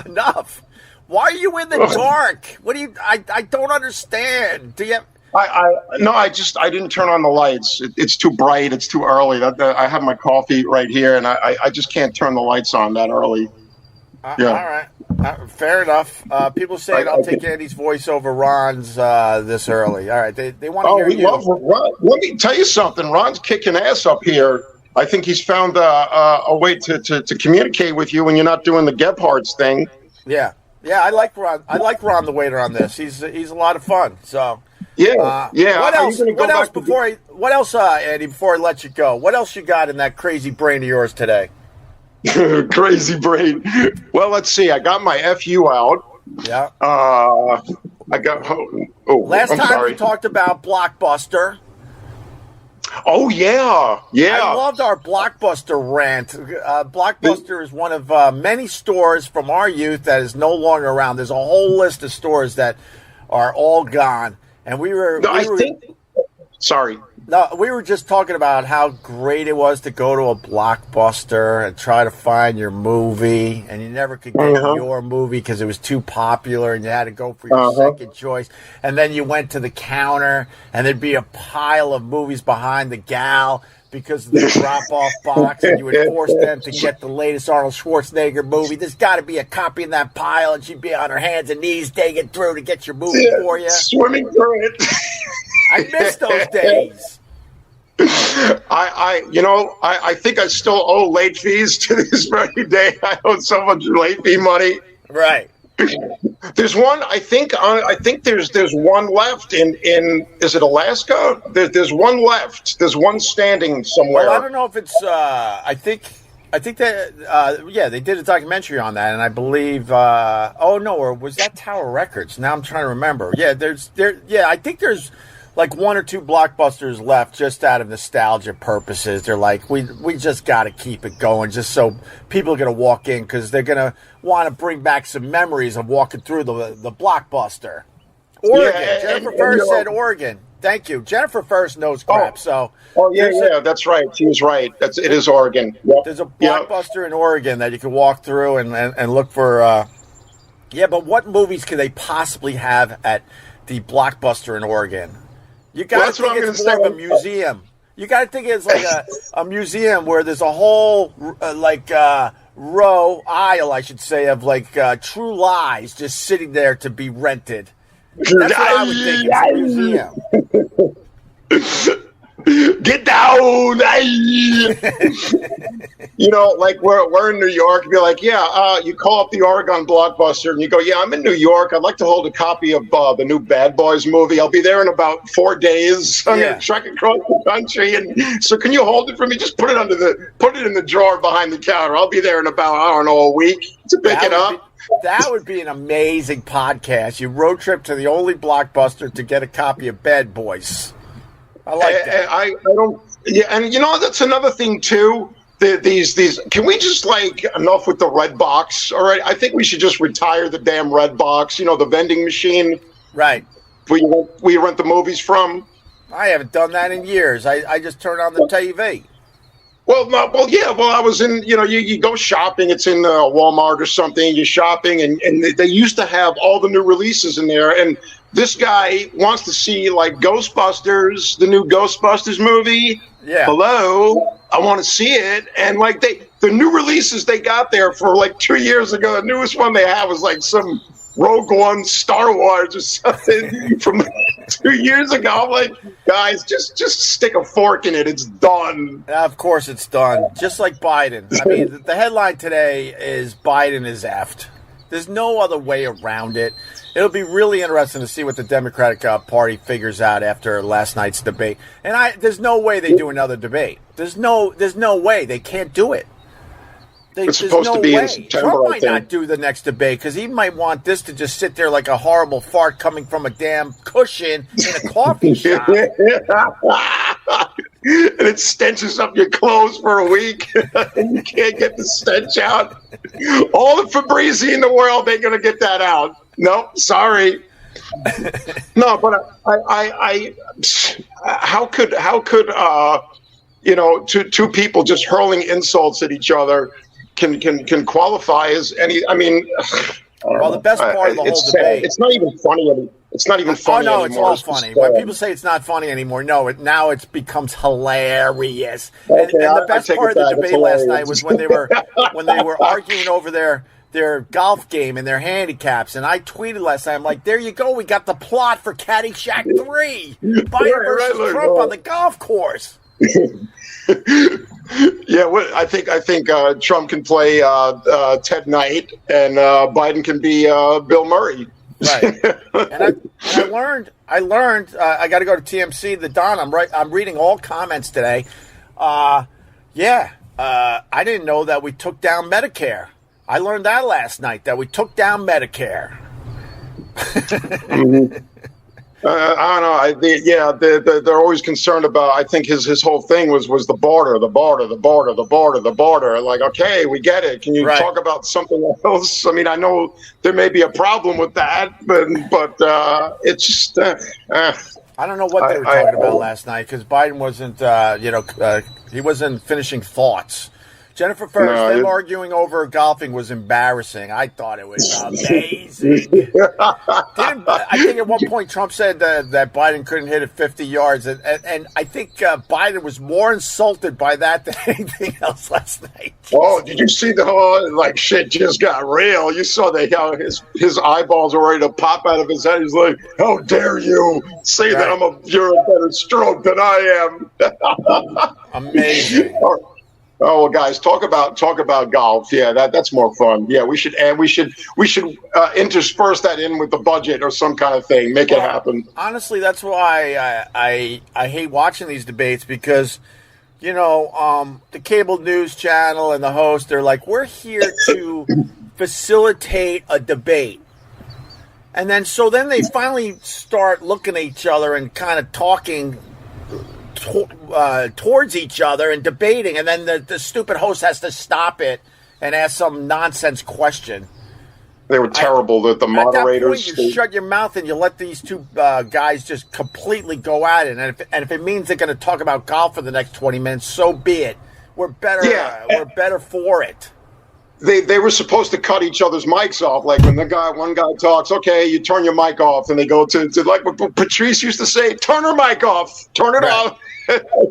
Enough. Why are you in the dark? What do you? I don't understand. Do you? I didn't turn on the lights. It's too bright. It's too early. I have my coffee right here, and I just can't turn the lights on that early. Yeah. All right. Fair enough. People say I'll take Andy's voice over Ron's this early. All right. They want to hear you. Love Ron. Let me tell you something. Ron's kicking ass up here. I think he's found a way to communicate with you when you're not doing the Gebhardt's thing. Yeah. I like Ron. I like Ron the waiter on this. He's a lot of fun. So yeah. What else? What else, Andy? Before I let you go, what else you got in that crazy brain of yours today? Crazy brain. Well, let's see. I got my FU out. Yeah. I got. Last time we talked about Blockbuster. Oh yeah, yeah. I loved our Blockbuster rant. Blockbuster is one of many stores from our youth that is no longer around. There's a whole list of stores that are all gone, and we were. Sorry. No, we were just talking about how great it was to go to a Blockbuster and try to find your movie, and you never could get your movie because it was too popular, and you had to go for your second choice. And then you went to the counter, and there'd be a pile of movies behind the gal because of the drop-off box, and you would force them to get the latest Arnold Schwarzenegger movie. There's got to be a copy in that pile, and she'd be on her hands and knees digging through to get your movie for you. Swimming through it. I miss those days. I think I still owe late fees to this very day. I owe so much late fee money. Right. There's one. I think there's one left in. Is it Alaska? There's one left. There's one standing somewhere. Well, I don't know if it's. I think that. Yeah, they did a documentary on that, and I believe. Oh no, or was that Tower Records? Now I'm trying to remember. Yeah, Yeah, I think there's like one or two Blockbusters left just out of nostalgia purposes. They're like, we just got to keep it going just so people are going to walk in because they're going to want to bring back some memories of walking through the Blockbuster. Oregon. Yeah, Jennifer First said Oregon. Thank you. Jennifer First knows crap. That's right. She was right. It is Oregon. Yep. There's a Blockbuster in Oregon that you can walk through and look for. But what movies could they possibly have at the Blockbuster in Oregon? You got to think it's more of a museum. You got to think it's like a museum where there's a whole aisle, I should say, of like True Lies just sitting there to be rented. That's what I would think. It's a museum. Get down! Like we're in New York. Be like, you call up the Oregon Blockbuster and you go, I'm in New York. I'd like to hold a copy of the new Bad Boys movie. I'll be there in about 4 days. I'm gonna trek across the country, and so can you hold it for me? Just put it in the drawer behind the counter. I'll be there in about a week to pick it up. That would be an amazing podcast. You road trip to the only Blockbuster to get a copy of Bad Boys. I like that. I don't. Yeah, and that's another thing too. These. Can we just enough with the red box? All right. I think we should just retire the damn red box. The vending machine. Right. We rent the movies from. I haven't done that in years. I just turn on the TV. Well, no, I was in, you go shopping. It's in Walmart or something. You're shopping, and they used to have all the new releases in there. And this guy wants to see Ghostbusters, the new Ghostbusters movie. Yeah. Hello, I want to see it. And the new releases they got there for 2 years ago. The newest one they have was some Rogue One, Star Wars, or something from 2 years ago. I'm like, guys, just stick a fork in it. It's done. Of course it's done. Just like Biden. I mean, the headline today is Biden is effed. There's no other way around it. It'll be really interesting to see what the Democratic Party figures out after last night's debate. And there's no way they do another debate. There's no way. They can't do it. It's supposed to be in September. Trump might not do the next debate because he might want this to just sit there like a horrible fart coming from a damn cushion in a coffee shop. And it stenches up your clothes for a week. And you can't get the stench out. All the Febreze in the world ain't going to get that out. Nope, sorry. No, but I how could two people just hurling insults at each other can qualify as any? I mean, well, the best part of the whole debate. It's not even funny. It's not even funny anymore. Oh, no, it's all funny. When people say it's not funny anymore, now it becomes hilarious. Okay, and the best part of the debate last night was when they were arguing over their golf game and their handicaps. And I tweeted last night, I'm like, there you go. We got the plot for Caddyshack 3. Biden versus Trump on the golf course. Yeah, I think Trump can play Ted Knight and Biden can be Bill Murray. Right. And I learned I got to go to TMC, the Don. I'm reading all comments today. I didn't know that we took down Medicare. I learned that last night, that we took down Medicare. Mm-hmm. I don't know. They're always concerned about. I think his whole thing was the border, the border, the border, the border, the border. Like, okay, we get it. Can you talk about something else? I mean, I know there may be a problem with that, but it's just. I don't know what they were talking about last night because Biden wasn't, he wasn't finishing thoughts. Jennifer Ferris, them arguing over golfing was embarrassing. I thought it was amazing. I think at one point Trump said that Biden couldn't hit it 50 yards. And I think Biden was more insulted by that than anything else last night. Oh, did you see the whole, like, shit just got real? You saw how his eyeballs were ready to pop out of his head. He's like, how dare you say that you're a better stroke than I am. Amazing. Oh, well, guys, talk about golf. Yeah, that's more fun. Yeah, we should intersperse that in with the budget or some kind of thing. Make it happen. Honestly, that's why I hate watching these debates because, the cable news channel and the host, they're like, we're here to facilitate a debate. And then they finally start looking at each other and kind of talking towards each other and debating, and then the stupid host has to stop it and ask some nonsense question. They were terrible. The moderators. At that point, you shut your mouth and you let these two guys just completely go at it. And if it means they're going to talk about golf for the next 20 minutes, so be it. We're better. We're better for it. They were supposed to cut each other's mics off. Like when one guy talks, okay, you turn your mic off, and they go to like what Patrice used to say, turn her mic off, turn it off.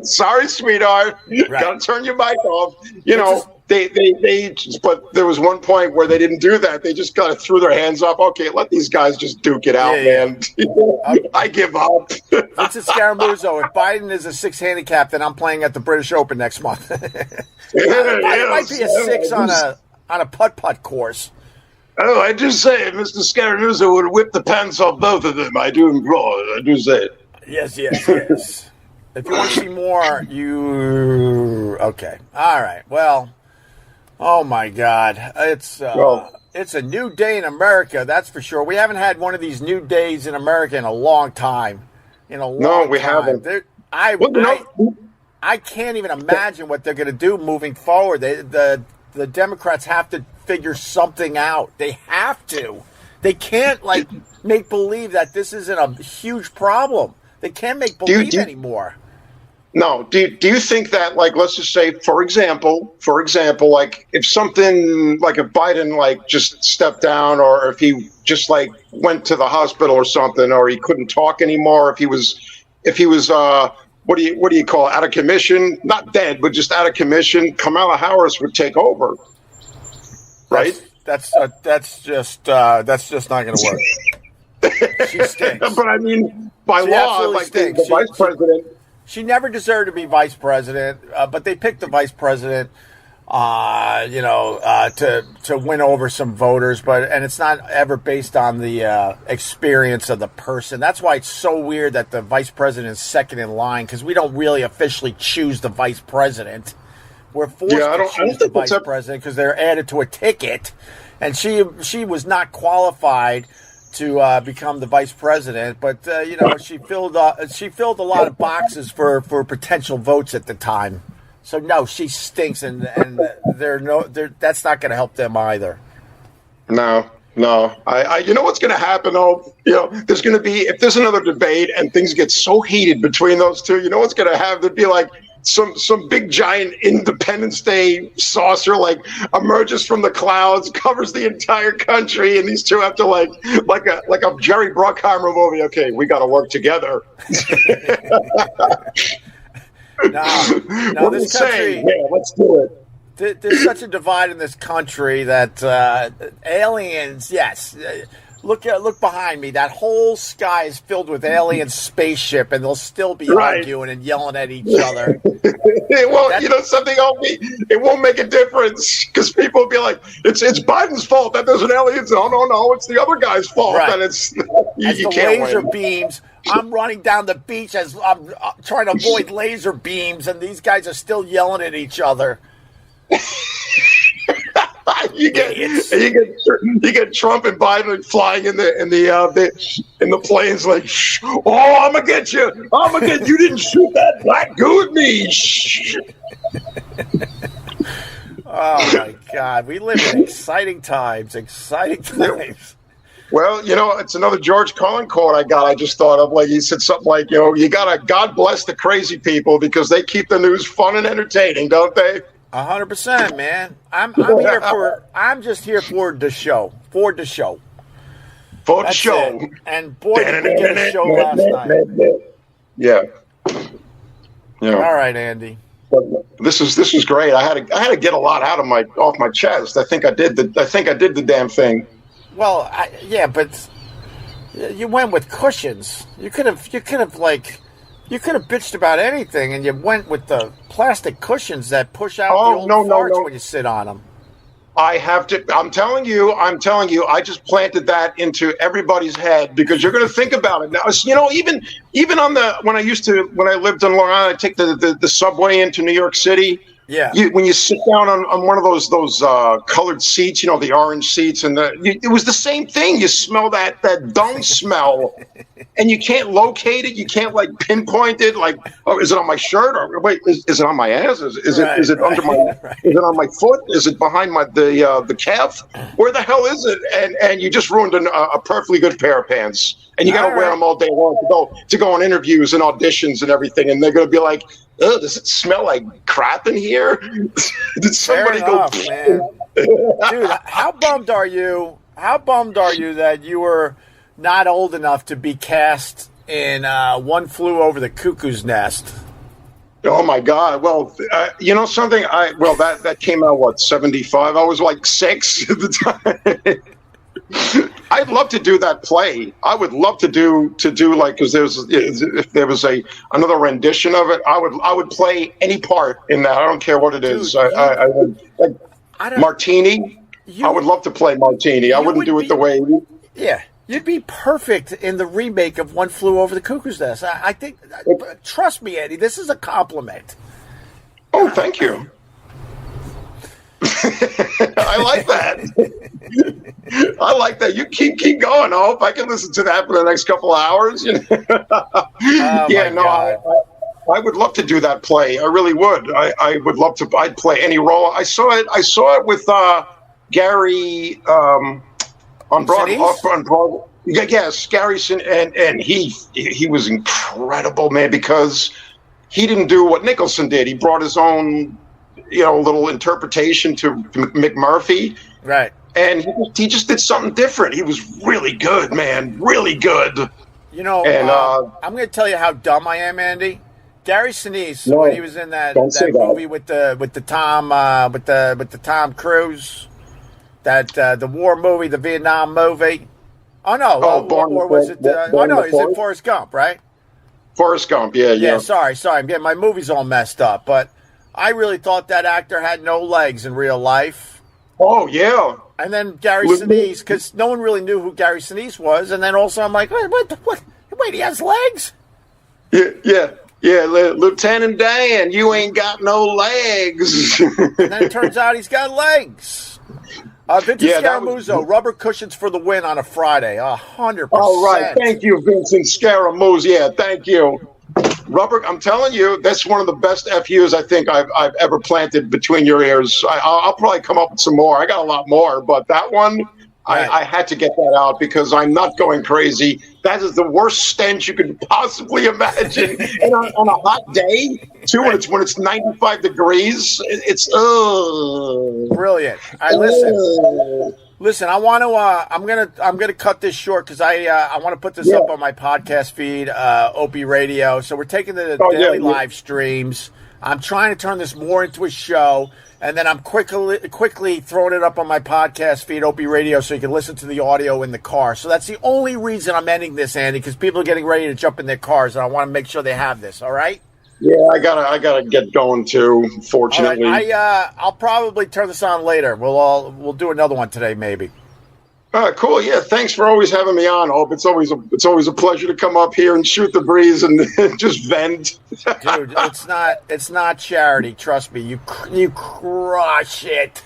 Sorry, sweetheart, gotta turn your mic off. But there was one point where they didn't do that. They just kind of threw their hands up. Okay, let these guys just duke it out, man. I give up. Vincent Scaramuzzo, if Biden is a 6 handicap, then I'm playing at the British Open next month. It might be a 6 on a putt-putt course. Oh, I just say it. Mr. Scaramuzzo would whip the pants off both of them. I do say it. Yes. If you want to see more, okay. All right. Well, oh my God, it's a new day in America. That's for sure. We haven't had one of these new days in America in a long time. No, we haven't. I can't even imagine what they're going to do moving forward. The Democrats have to figure something out. They have to. They can't make believe that this isn't a huge problem. They can't make believe anymore. No. Do you think that, let's just say, for example, if something if Biden just stepped down, or if he just went to the hospital or something, or he couldn't talk anymore, if he was what do you call it, out of commission, not dead, but just out of commission, Kamala Harris would take over, right? That's just not going to work. She stinks. But I mean, by law, the vice president. She never deserved to be vice president, but they picked the vice president, to win over some voters. And it's not ever based on the experience of the person. That's why it's so weird that the vice president is second in line, because we don't really officially choose the vice president. We're forced to choose the vice president because they're added to a ticket, and she was not qualified to become the vice president, but she filled a lot of boxes for potential votes at the time. So no, she stinks, and that's not going to help them either. No. I you know what's going to happen though? There's going to be, if there's another debate and things get so heated between those two, you know what's going to happen? There'd be some big giant Independence Day saucer emerges from the clouds, covers the entire country, and these two have to like a Jerry Bruckheimer movie. Okay, we got to work together. No, this country. Yeah, let's do it. There's such a divide in this country that aliens. Yes. Look behind me. That whole sky is filled with alien spaceship, and they'll still be arguing and yelling at each other. Something it won't make a difference, because people will be like, it's Biden's fault that there's an alien. No, it's the other guy's fault. Right. And it's you can't laser win. Beams. I'm running down the beach as I'm trying to avoid laser beams, and these guys are still yelling at each other. you get Trump and Biden flying in the planes like, shh, oh, I'm gonna get you. You didn't shoot that black goo at me. Shh. Oh my God, we live in exciting times. Well, it's another George Carlin quote I got. I just thought of, like, he said something like, you gotta God bless the crazy people because they keep the news fun and entertaining, don't they? 100%, man. I'm just here for the show. That's show. It. And boy, did we get a show last night. Yeah. All right, Andy. This was great. I had to get a lot off my chest. I think I did the damn thing. Well, but you went with cushions. You could have bitched about anything, and you went with the plastic cushions that push out the old farts when you sit on them. I have to. I'm telling you. I just planted that into everybody's head because you're going to think about it now. Even on when I lived in Long Island, I take the subway into New York City. Yeah. When you sit down on one of those colored seats, the orange seats, and it was the same thing. You smell that dung smell, and you can't locate it. You can't pinpoint it. Like, oh, is it on my shirt? Or wait, is it on my ass? Is it under my? Right. Is it on my foot? Is it behind the calf? Where the hell is it? And you just ruined a perfectly good pair of pants. And you got to wear them all day long to go on interviews and auditions and everything. And they're going to be like, "Oh, does it smell like crap in here? Did somebody go?" Man. Dude, how bummed are you? How bummed are you that you were not old enough to be cast in One Flew Over the Cuckoo's Nest? Oh my God! Well, something. That came out 75. I was like 6 at the time. I'd love to do that play. I would love to do because if there was another rendition of it, I would play any part in that. I don't care what it is. I would Martini. I would love to play Martini. I wouldn't do it the way. Yeah, you'd be perfect in the remake of One Flew Over the Cuckoo's Nest. I think. Trust me, Eddie. This is a compliment. Oh, thank you. I like that. I like that. You keep going. I hope I can listen to that for the next couple of hours. I would love to do that play. I really would. I would love to. I'd play any role. I saw it with Gary on Broadway. Yes, Gary, and he was incredible, man, because he didn't do what Nicholson did. He brought his own little interpretation to McMurphy. Right. And he just did something different. He was really good, man. Really good. And I'm going to tell you how dumb I am, Andy. Gary Sinise, when he was in that movie with the Tom Cruise, the war movie, the Vietnam movie. Oh no! Or was it? Is it Forrest Gump? Right. Forrest Gump. Yeah. Sorry. I'm getting my movies all messed up, but I really thought that actor had no legs in real life. Oh, yeah. And then Gary Sinise, because no one really knew who Gary Sinise was. And then also I'm like, wait, he has legs? Yeah. Lieutenant Dan, you ain't got no legs. And then it turns out he's got legs. Vincent Scaramuzzo, rubber cushions for the win on a Friday. 100%. All right. Thank you, Vincent Scaramuzzo. Yeah, thank you. Rubber, I'm telling you, that's one of the best FUs I think I've ever planted between your ears. I'll probably come up with some more. I got a lot more, but that one, right. I had to get that out because I'm not going crazy. That is the worst stench you could possibly imagine. And on a hot day, too, when it's 95 degrees, it's brilliant. Listen, I want to. I'm gonna cut this short because I want to put this up on my podcast feed, Opie Radio. So we're taking the daily live streams. I'm trying to turn this more into a show, and then I'm quickly throwing it up on my podcast feed, Opie Radio, so you can listen to the audio in the car. So that's the only reason I'm ending this, Andy, because people are getting ready to jump in their cars, and I want to make sure they have this. All right. Yeah, I gotta get going too. Fortunately, I'll probably turn this on later. We'll do another one today, maybe. Cool. Yeah, thanks for always having me on, Hope. It's always a pleasure to come up here and shoot the breeze and just vent. Dude, it's not charity. Trust me, you crush it.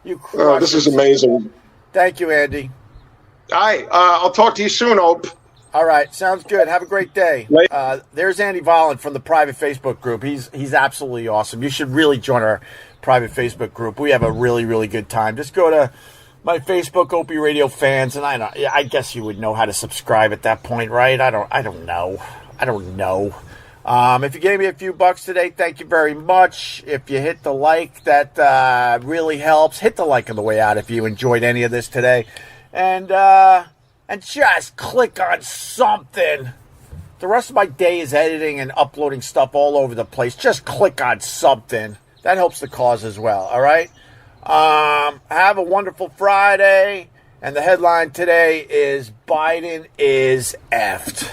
You crushed This is it. amazing. Thank you, Andy. All right. I'll talk to you soon, Ope. All right, sounds good. Have a great day. Later. There's Andy Volland from the private Facebook group. He's absolutely awesome. You should really join our private Facebook group. We have a really, really good time. Just go to my Facebook, Opie Radio fans, and I guess you would know how to subscribe at that point, right? I don't know. If you gave me a few bucks today, thank you very much. If you hit the like, that really helps. Hit the like on the way out if you enjoyed any of this today. And just click on something. The rest of my day is editing and uploading stuff all over the place. Just click on something. That helps the cause as well, all right? Have a wonderful Friday. And the headline today is Biden is effed.